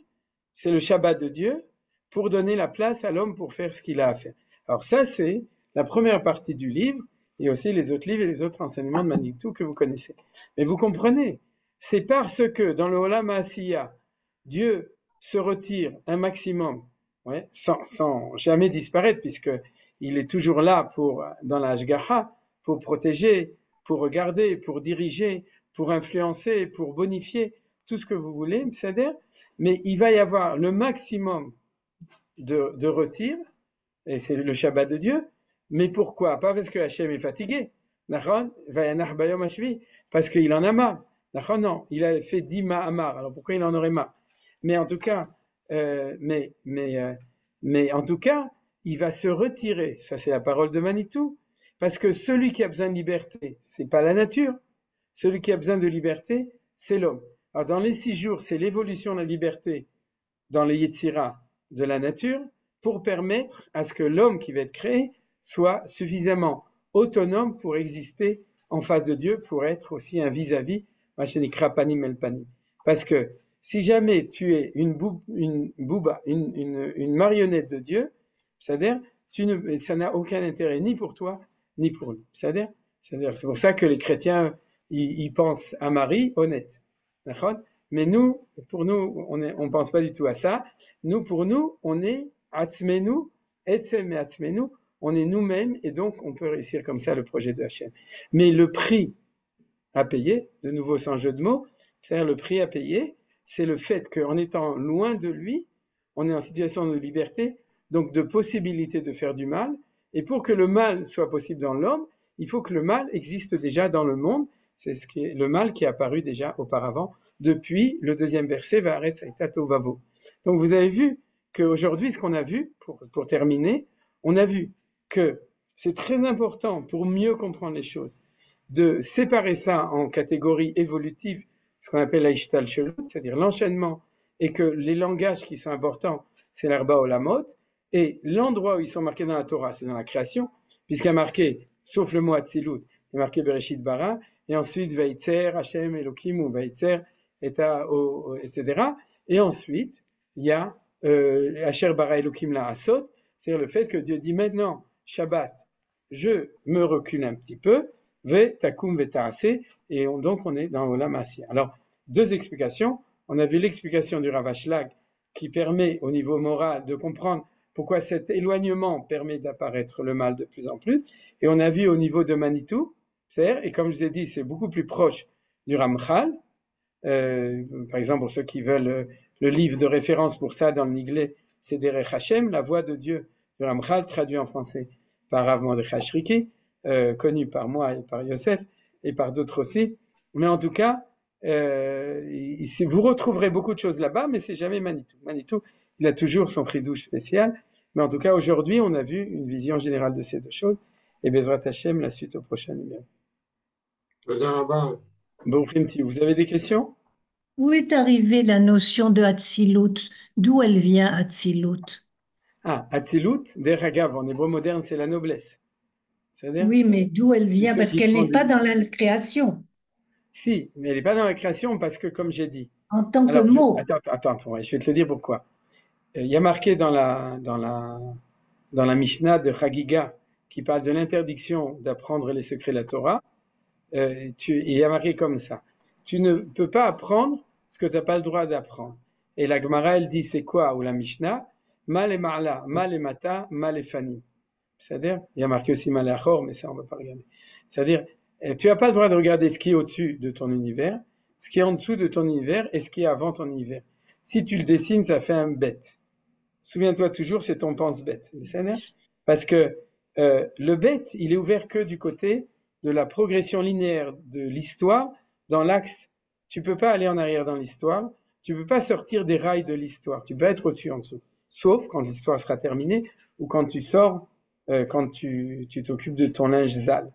C'est le Shabbat de Dieu pour donner la place à l'homme pour faire ce qu'il a à faire. Alors ça, c'est la première partie du livre et aussi les autres livres et les autres enseignements de Manitou que vous connaissez. Mais vous comprenez, c'est parce que dans le Olam Asiya, Dieu se retire un maximum, sans jamais disparaître, puisqu'il est toujours là dans la Hashgacha, pour protéger, pour regarder, pour diriger, pour influencer, pour bonifier, tout ce que vous voulez, c'est-à-dire, mais il va y avoir le maximum de retire, et c'est le Shabbat de Dieu. Mais pourquoi? Pas parce que Hachem est fatigué, parce qu'il en a marre. Non, il a fait 10 ma'amar, alors pourquoi il en aurait marre? Mais en tout cas, en tout cas, il va se retirer. Ça, c'est la parole de Manitou. Parce que celui qui a besoin de liberté, c'est pas la nature. Celui qui a besoin de liberté, c'est l'homme. Alors, dans les 6 jours, c'est l'évolution de la liberté dans les Yetzira de la nature pour permettre à ce que l'homme qui va être créé soit suffisamment autonome pour exister en face de Dieu, pour être aussi un vis-à-vis, panim el panim. Parce que si jamais tu es une marionnette de Dieu, c'est-à-dire, ça n'a aucun intérêt ni pour toi, ni pour lui. C'est-à-dire, c'est pour ça que les chrétiens, ils pensent à Marie honnête. D'accord? Mais nous, pour nous, on pense pas du tout à ça. Pour nous, on est atzmenu, etzel me atzmenu, on est nous-mêmes, et donc on peut réussir comme ça le projet de Hachem. Mais le prix à payer, de nouveau sans jeu de mots, c'est-à-dire le prix à payer, c'est le fait qu'en étant loin de lui, on est en situation de liberté, donc de possibilité de faire du mal, et pour que le mal soit possible dans l'homme, il faut que le mal existe déjà dans le monde. C'est ce qui est le mal qui est apparu déjà auparavant, depuis le 2e verset, Va'aretz hayta tovavo. Donc vous avez vu qu'aujourd'hui, ce qu'on a vu, pour terminer, on a vu que c'est très important pour mieux comprendre les choses, de séparer ça en catégories évolutives, ce qu'on appelle l'Aishtal Shelut, c'est-à-dire l'enchaînement et que les langages qui sont importants, c'est l'Arba Olamot, et l'endroit où ils sont marqués dans la Torah, c'est dans la création, puisqu'il y a marqué, sauf le mot Atzilut, il y a marqué Bereshit Bara, et ensuite Veitzer, Hashem, Elohim, ou Veitzer, etc. Et ensuite, il y a Asher Bara Elohim la Asot, c'est-à-dire le fait que Dieu dit maintenant, Shabbat, je me recule un petit peu, Ve Takum Ve Taase, et donc on est dans Olam Asiyah. Alors, deux explications. On a vu l'explication du Rav Ashlag qui permet au niveau moral de comprendre pourquoi cet éloignement permet d'apparaître le mal de plus en plus. Et on a vu au niveau de Manitou, c'est-à-dire, et comme je vous ai dit, c'est beaucoup plus proche du Ramchal. Par exemple, pour ceux qui veulent le livre de référence pour ça dans le Niglé, c'est Derech Hashem, la voix de Dieu, du Ramchal, traduit en français par Rav Mordechai Shriki, connu par moi et par Yosef, et par d'autres aussi. Mais en tout cas, vous retrouverez beaucoup de choses là-bas, mais c'est jamais Manitou. Manitou, il a toujours son chidouche spécial. Mais en tout cas, aujourd'hui, on a vu une vision générale de ces deux choses. Et Bezrat Hashem, la suite au prochain numéro. Bon, vous avez des questions? Où est arrivée la notion de Hatzilut? D'où elle vient, Hatzilut? Ah, Hatzilut, deragav, en hébreu moderne, c'est la noblesse. C'est-à-dire, oui, mais d'où elle vient? Parce qu'elle n'est pas dans la création. Si, mais elle n'est pas dans la création parce que, comme j'ai dit... En tant que mot. Attends, je vais te le dire pourquoi. Il y a marqué dans la Mishnah de Chagiga, qui parle de l'interdiction d'apprendre les secrets de la Torah, il y a marqué comme ça. Tu ne peux pas apprendre ce que tu n'as pas le droit d'apprendre. Et la Gemara, elle dit, c'est quoi? Ou la Mishnah, mal et ma'ala, mal et mata, mal et fanim. C'est-à-dire, il y a marqué aussi mal et achor, mais ça, on ne va pas regarder. C'est-à-dire, tu n'as pas le droit de regarder ce qui est au-dessus de ton univers, ce qui est en dessous de ton univers et ce qui est avant ton univers. Si tu le dessines, ça fait un bête. Souviens-toi toujours, c'est ton pense-bête. Parce que le bête, il est ouvert que du côté de la progression linéaire de l'histoire dans l'axe. Tu ne peux pas aller en arrière dans l'histoire, tu ne peux pas sortir des rails de l'histoire, tu peux être au-dessus, en dessous. Sauf quand l'histoire sera terminée ou quand tu sors, quand tu t'occupes de ton linge sale.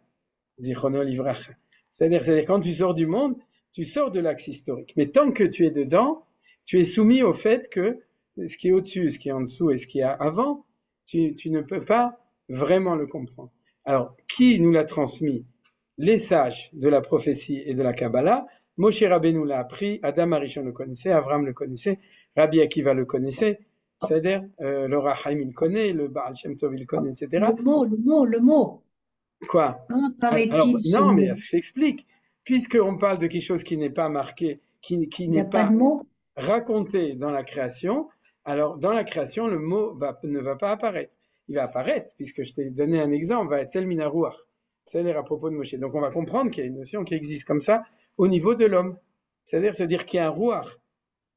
Zichrono livracha. C'est-à-dire quand tu sors du monde, tu sors de l'axe historique. Mais tant que tu es dedans, tu es soumis au fait que ce qui est au-dessus, ce qui est en dessous et ce qui est avant, tu ne peux pas vraiment le comprendre. Alors, qui nous l'a transmis? Les sages de la prophétie et de la Kabbalah. Moshe Rabbeinu l'a appris, Adam Arishon le connaissait, Avram le connaissait, Rabbi Akiva le connaissait, c'est-à-dire le Rahaim il connaît, le Baal Shem Tov il connaît, etc. Le mot. Quoi? Comment paraît-il non, mais je t'explique. Puisqu'on parle de quelque chose qui n'est pas marqué, qui n'est pas raconté dans la création, alors dans la création, le mot ne va pas apparaître. Il va apparaître, puisque je t'ai donné un exemple, va être Sel Minarouach. C'est-à-dire à propos de Moshe. Donc on va comprendre qu'il y a une notion qui existe comme ça au niveau de l'homme. C'est-à-dire qu'il y a un Ruach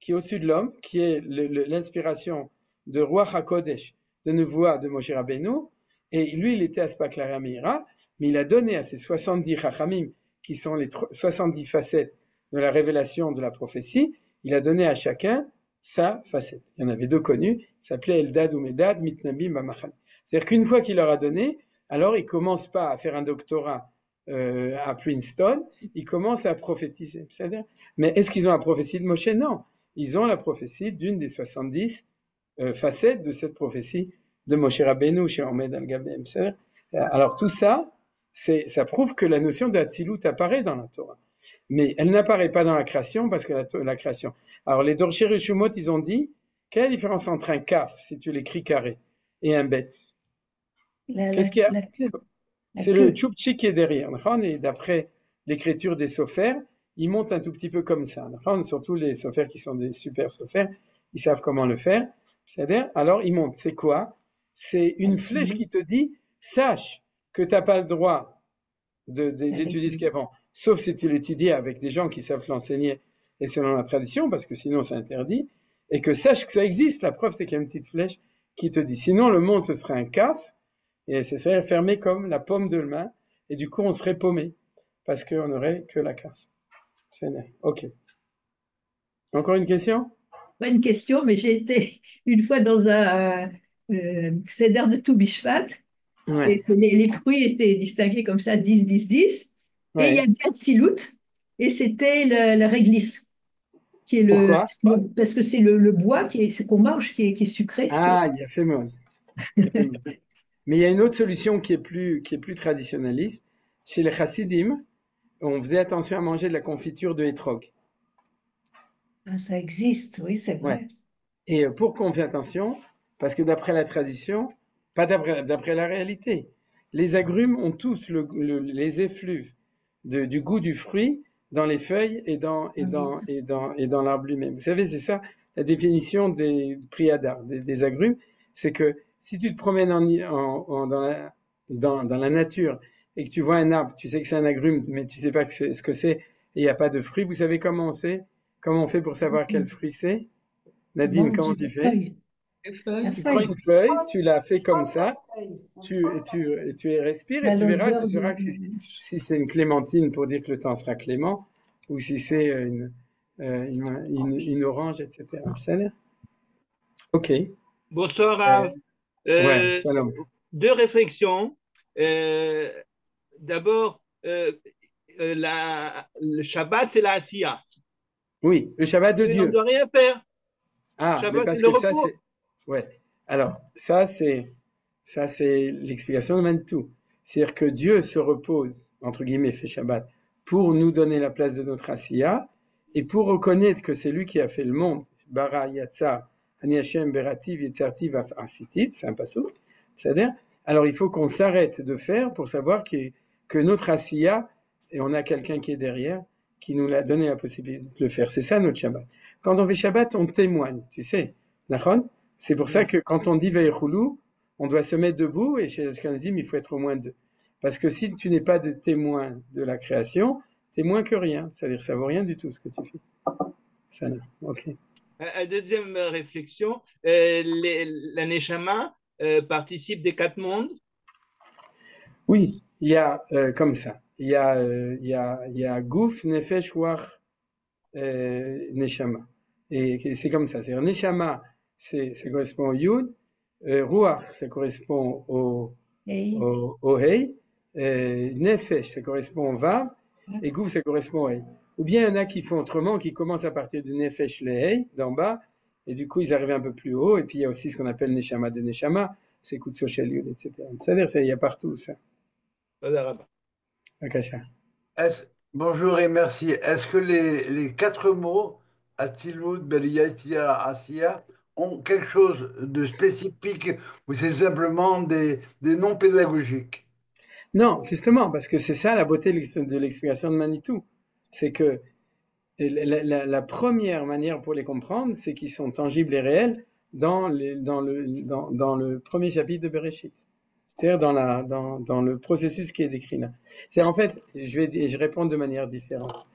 qui est au-dessus de l'homme, qui est l'inspiration de Ruach HaKodesh, de Nevoah de Moshe Rabbeinu, et lui il était à Spaklaria Meira, mais il a donné à ses 70 Chachamim, qui sont les 70 facettes de la révélation de la prophétie, il a donné à chacun sa facette. Il y en avait deux connus, il s'appelait Eldad ou Medad, Mitnabim Bamachal. C'est-à-dire qu'une fois qu'il leur a donné, alors il ne commence pas à faire un doctorat à Princeton, il commence à prophétiser. Mais est-ce qu'ils ont la prophétie de Moshe? Non. Ils ont la prophétie d'une des 70 facettes de cette prophétie de Moshe Rabbeinu chez Omed al-Gabem. Alors tout ça, ça prouve que la notion de Hatzilut apparaît dans la Torah. Mais elle n'apparaît pas dans la création parce que la création. Alors les Dorshei Rishumot, ils ont dit, quelle est la différence entre un kaf, si tu l'écris carré, et un bet? Qu'est-ce qu'il y a? C'est le tchoupchi qui est derrière. Et d'après l'écriture des sophères, ils montent un tout petit peu comme ça. Surtout les sophères qui sont des super sophères, ils savent comment le faire. C'est-à-dire, alors ils montent. C'est quoi? C'est une flèche qui te dit, sache que tu n'as pas le droit d'étudier ce qu'il y a avant, sauf si tu l'étudies avec des gens qui savent l'enseigner et selon la tradition, parce que sinon c'est interdit, et que sache que ça existe. La preuve, c'est qu'il y a une petite flèche qui te dit. Sinon, le monde, ce serait un kaf, et ce serait fermé comme la paume de main, et du coup, on serait paumé, parce qu'on n'aurait que la kaf. Ok. Encore une question? Pas une question, mais j'ai été une fois dans un seder de Tou Bishvat, Ouais. et les fruits étaient distingués comme ça, 10, 10, 10, et il y avait Hatzilut, et c'était la réglisse qui est Pourquoi? parce que c'est le bois c'est qu'on mange qui est sucré. Ah, il y a fait mode. Mais il y a une autre solution qui est plus traditionnaliste. Chez les chassidim, on faisait attention à manger de la confiture de hétrog. Ah, ça existe, oui, c'est Ouais. vrai. Et pourquoi on fait attention? Parce que d'après la tradition, pas d'après la réalité, les agrumes ont tous les effluves du goût du fruit dans les feuilles et dans l'arbre lui-même. Vous savez, c'est ça la définition des priadar, des agrumes, c'est que si tu te promènes dans la nature et que tu vois un arbre, tu sais que c'est un agrume, mais tu sais pas ce que c'est, et il n'y a pas de fruit, vous savez comment on sait? Comment on fait pour savoir quel fruit c'est? Nadine, Mange comment la tu fais? feuille. La Tu prends feuille. une feuille, tu la fais comme ça, tu respires et À tu verras, tu l'odeur sauras que si c'est une clémentine pour dire que le temps sera clément, ou si c'est une orange, etc. Ça a l'air? Ok. Bonsoir, Euh, Rav. ouais, Euh, shalom. Deux réflexions. D'abord, le Shabbat, c'est la Asiya. Oui, le Shabbat de Et on ne Dieu. doit rien faire. Ah, mais Shabbat, c'est parce le que ça, repos. c'est. Ouais. Alors, ça, c'est l'explication de Manitou. C'est-à-dire que Dieu se repose, entre guillemets, fait Shabbat, pour nous donner la place de notre Asiya et pour reconnaître que c'est lui qui a fait le monde. Bara Yatsar, Ani Hashem Berativ Yetzartiv Asitiv, c'est un passage. C'est-à-dire, alors il faut qu'on s'arrête de faire pour savoir que notre Asiya, et on a quelqu'un qui est derrière, qui nous l'a donné la possibilité de le faire. C'est ça notre Shabbat. Quand on fait Shabbat, on témoigne, tu sais. D'accord? C'est pour ça que quand on dit Veillchoulou, on doit se mettre debout, et chez les Ashkenazim, il faut être au moins deux. Parce que si tu n'es pas de témoin de la création, t'es moins que rien. C'est-à-dire ça vaut rien du tout ce que tu fais. Ça là. Ok. Deuxième réflexion, la Neshama participe des quatre mondes. Oui, il y a comme ça. Il y a Gouf, Nefesh, Wach, Neshama. Et c'est comme ça. C'est-à-dire Neshama, ça correspond au Yud, Ruach, ça correspond au Hei, Nefesh, ça correspond au Vav, et Gouf, ça correspond au Hei. Ou bien il y en a qui font autrement, qui commencent à partir du Nefesh le Hei, d'en bas, et du coup ils arrivent un peu plus haut, et puis il y a aussi ce qu'on appelle Neshama de Neshama, c'est Kutso Shel Yud, etc. C'est-à-dire il y a partout ça. Akasha. Bonjour et merci. Est-ce que les quatre mots, Atzilut, Beria, Tia, Asiya, ont quelque chose de spécifique ou c'est simplement des noms pédagogiques? Non, justement, parce que c'est ça la beauté de l'explication de Manitou. C'est que la première manière pour les comprendre, c'est qu'ils sont tangibles et réels dans le premier chapitre de Bereshit. C'est-à-dire dans le processus qui est décrit là. C'est en fait, je réponds de manière différente.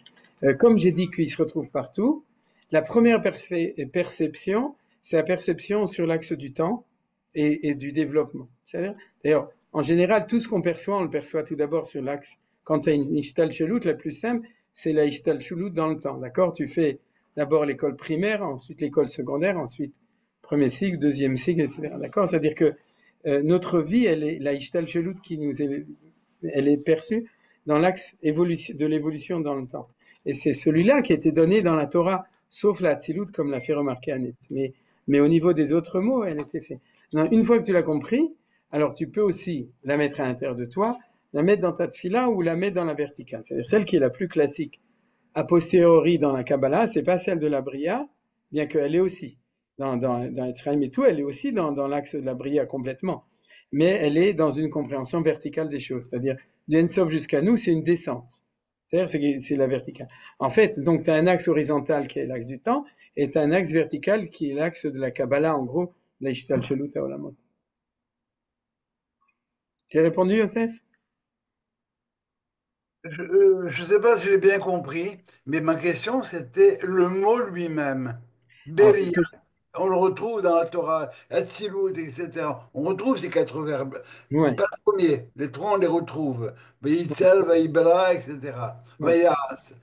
Comme j'ai dit qu'ils se retrouvent partout, la première perception, c'est la perception sur l'axe du temps et du développement. C'est-à-dire, d'ailleurs, en général, tout ce qu'on perçoit, on le perçoit tout d'abord sur l'axe. Quand tu as une ishtalshelut, la plus simple, c'est la ishtalshelut dans le temps. D'accord? Tu fais d'abord l'école primaire, ensuite l'école secondaire, ensuite premier cycle, deuxième cycle, etc. D'accord? C'est-à-dire que notre vie, la ishtalshelut elle est perçue dans l'axe de l'évolution dans le temps. Et c'est celui-là qui a été donné dans la Torah, sauf la Hatzilut, comme l'a fait remarquer Annette. Mais au niveau des autres mots, elle était faite. Une fois que tu l'as compris, alors tu peux aussi la mettre à l'intérieur de toi, la mettre dans ta tefila ou la mettre dans la verticale. C'est-à-dire celle qui est la plus classique. A posteriori dans la Kabbalah, c'est pas celle de la Bria, bien qu'elle est aussi. Dans Etzraïm et tout, elle est aussi dans l'axe de la Bria complètement. Mais elle est dans une compréhension verticale des choses. C'est-à-dire, du Ensof jusqu'à nous, c'est une descente. C'est-à-dire, c'est la verticale. En fait, donc, tu as un axe horizontal qui est l'axe du temps, et tu as un axe vertical qui est l'axe de la Kabbalah, en gros, la Ishtalshelut HaOlamot. Tu as répondu, Yosef? Je ne sais pas si j'ai bien compris, mais ma question c'était le mot lui-même. Beria, on le retrouve dans la Torah, Atzilut, etc. On retrouve ces quatre verbes. Ouais. Pas le premier, les trois on les retrouve. Vaïtsel, Vaïbala, etc. Vaïas.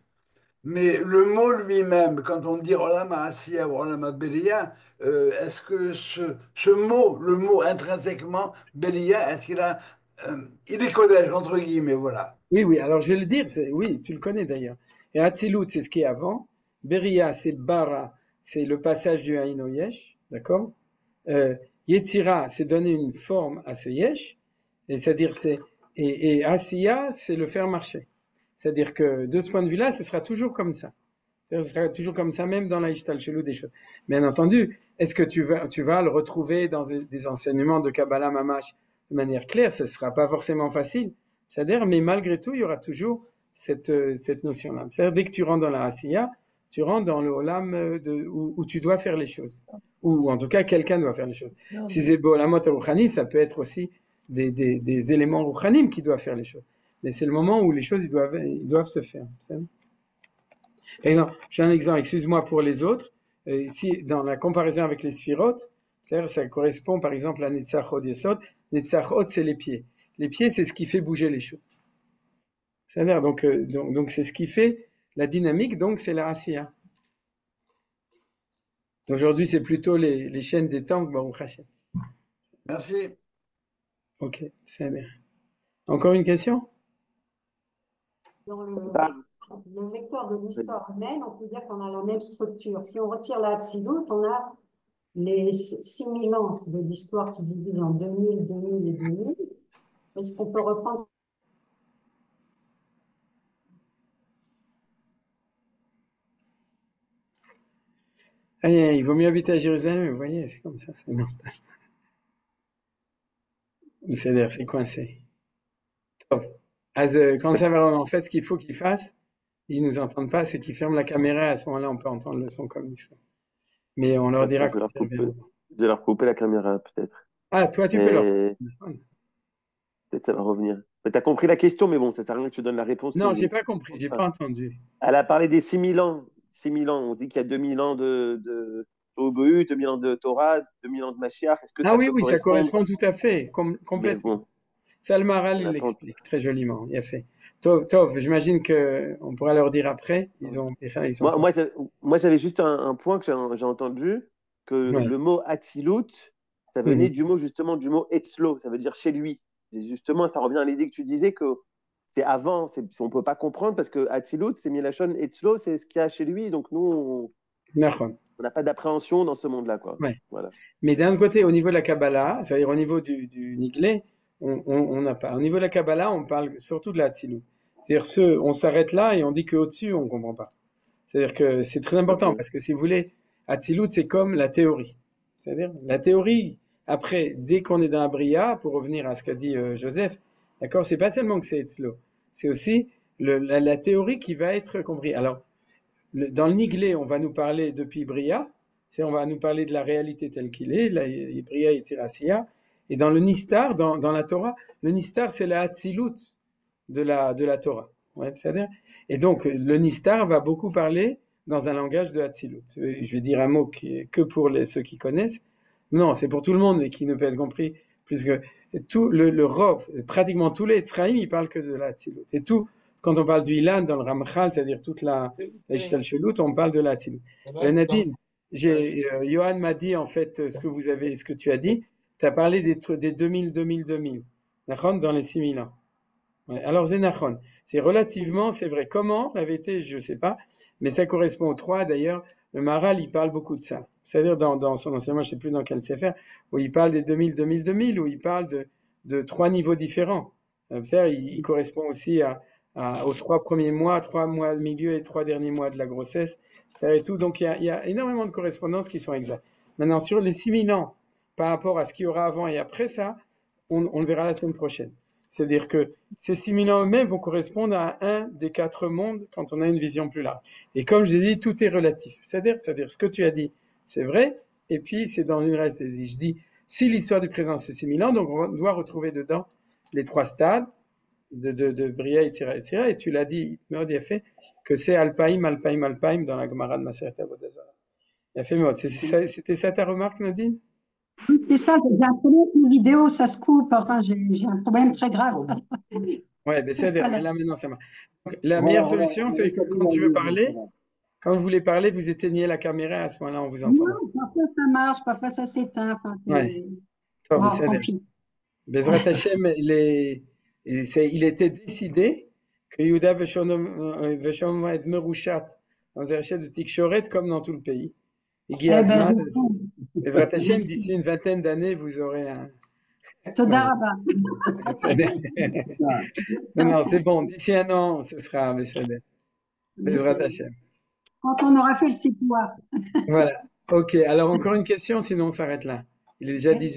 Mais le mot lui-même, quand on dit Olam Asiya ou Olam Beria, est-ce que ce mot, le mot intrinsèquement, Beria, est-ce qu'il a. Il est collège, entre guillemets, voilà. Oui, alors je vais le dire, oui, tu le connais d'ailleurs. Et Hatzilut, c'est ce qui est avant, Beria, c'est bara, c'est le passage du Aïn au Yesh, d'accord? Yetzira, c'est donner une forme à ce Yesh, et c'est-à-dire et Asiya, c'est le faire marcher. C'est-à-dire que de ce point de vue-là, ce sera toujours comme ça. Ce sera toujours comme ça, même dans la Ishtalchelu des choses. Bien entendu, est-ce que tu vas le retrouver dans des enseignements de Kabbalah Mamash de manière claire? Ce ne sera pas forcément facile. C'est-à-dire, mais malgré tout, il y aura toujours cette notion-là. C'est-à-dire, dès que tu rentres dans la Asiya, tu rentres dans le Olam où tu dois faire les choses. Ou en tout cas, quelqu'un doit faire les choses. Si c'est Olamot Rouchani, ça peut être aussi des éléments Rouchanim qui doivent faire les choses. Mais c'est le moment où les choses ils doivent se faire. Par exemple, j'ai un exemple, excuse-moi pour les autres. Ici, dans la comparaison avec les sphirotes, c'est-à-dire ça correspond par exemple à Netzach Hod Yesod. Netzach Hod, c'est les pieds. Les pieds, c'est ce qui fait bouger les choses. C'est-à-dire, donc c'est ce qui fait la dynamique, donc c'est la Asiya. Aujourd'hui, c'est plutôt les chaînes des temples, Baruch Hashem. Merci. Ok, c'est bien. Encore une question? Dans le vecteur de l'histoire humaine, on peut dire qu'on a la même structure. Si on retire la Hatzilut, on a les 6000 ans de l'histoire qui se divisent en 2000, 2000 et 2000. Est-ce qu'on peut reprendre? Il vaut mieux habiter à Jérusalem, vous voyez, c'est comme ça, c'est non-stable. C'est coincé. Quand ça va en fait, ce qu'il faut qu'ils fassent, ils nous entendent pas, c'est qu'ils ferment la caméra, à ce moment-là, on peut entendre le son comme il faut. Mais on leur dira quand c'est bien. Je vais leur couper la caméra, peut-être. Ah, toi, tu peux leur couper. Peut-être ça va revenir. Tu as compris la question, mais bon, ça sert à rien que tu donnes la réponse. Non, j'ai pas compris, j'ai pas entendu. Elle a parlé des 6000 ans. 6000 ans, on dit qu'il y a 2000 ans de Obu, 2000 ans de Torah, 2000 ans de Mashiach. Est-ce que ça oui, ça correspond tout à fait, complètement. Bon. Salmaral, il l'explique très joliment, il a fait. Tov, j'imagine qu'on pourra leur dire après. Moi, j'avais juste un point que j'ai entendu, que le mot Atzilut, ça venait du mot Etzlo, ça veut dire chez lui. Et justement, ça revient à l'idée que tu disais que c'est avant, on ne peut pas comprendre parce que Atzilut, c'est Milachon Etzlo, c'est ce qu'il y a chez lui. Donc nous, on n'a pas d'appréhension dans ce monde-là, quoi. Ouais. Voilà. Mais d'un autre côté, au niveau de la Kabbalah, c'est-à-dire au niveau du Niglé, on n'a pas. Au niveau de la Kabbalah, on parle surtout de la Hatzilut. C'est-à-dire, on s'arrête là et on dit qu'au-dessus, on ne comprend pas. C'est-à-dire que c'est très important parce que si vous voulez, Hatzilut, c'est comme la théorie. C'est-à-dire, la théorie, après, dès qu'on est dans la Bria, pour revenir à ce qu'a dit Joseph, d'accord, c'est pas seulement que c'est Etzlo, c'est aussi la théorie qui va être comprise. Alors, dans le Niglé, on va nous parler depuis Bria, on va nous parler de la réalité telle qu'il est, la Bria et Tzirasiya. Et dans le Nistar, dans la Torah, le Nistar, c'est la Hatzilut de la Torah. Ouais, c'est-à-dire, et donc, le Nistar va beaucoup parler dans un langage de Hatzilut. Je vais dire un mot qui est que pour ceux qui connaissent. Non, c'est pour tout le monde, mais qui ne peut être compris plus que tout le Rov, pratiquement tous les Tzraïm, ils parlent que de la Hatzilut. Et tout, quand on parle du Ilan dans le Ramchal, c'est-à-dire toute la Ishtalchelut, on parle de la Hatzilut. Nadine, Johan m'a dit en fait ce que tu as dit. Tu as parlé des 2000, 2000, 2000. Dans les 6000 ans. Ouais. Alors, Zénachon, c'est relativement, c'est vrai. Comment la vérité, je ne sais pas, mais ça correspond aux 3. D'ailleurs, le Maharal, il parle beaucoup de ça. C'est-à-dire, dans son enseignement, je ne sais plus dans quel sefer, où il parle des 2000, 2000, 2000, où il parle de 3 niveaux différents. C'est-à-dire, il correspond aussi aux 3 premiers mois, 3 mois de milieu et 3 derniers mois de la grossesse. Et tout. Donc, il y a énormément de correspondances qui sont exactes. Maintenant, sur les 6000 ans, par rapport à ce qu'il y aura avant et après ça, on le verra la semaine prochaine. C'est-à-dire que ces 6000 ans eux-mêmes vont correspondre à un des 4 mondes quand on a une vision plus large. Et comme je l'ai dit, tout est relatif. C'est-à-dire ce que tu as dit, c'est vrai, et puis c'est dans une reste. Je dis, si l'histoire du présent c'est 6000 ans, donc on doit retrouver dedans les 3 stades de Bria, etc. Et tu l'as dit, Meod, il a fait que c'est Alpaïm dans la Gemara de Maseret Avodah Zarah. Il a fait Meod. C'était ça ta remarque, Nadine? C'est ça, j'ai un problème avec les vidéos, ça se coupe, enfin j'ai un problème très grave. Ouais, mais là maintenant ça marche. Donc, la meilleure solution, c'est que quand tu veux parler, quand vous voulez parler, vous éteignez la caméra, à ce moment-là on vous entend. Non, parfois ça marche, parfois ça s'éteint. Enfin, ouais. Bezrat Hashem, il était décidé que Yehuda Veshom et Merushat dans des recherches de Tikchoret comme dans tout le pays. Et Guy Eh ben, Azman, Ezrat Hashem, d'ici une vingtaine d'années, vous aurez un. Toda Rabba. Non, c'est bon. D'ici un an, ce sera un Besséder. Ezrat Hashem. Quand on aura fait le site noir. Voilà. Ok. Alors, encore une question, sinon on s'arrête là. Il est déjà 10 heures.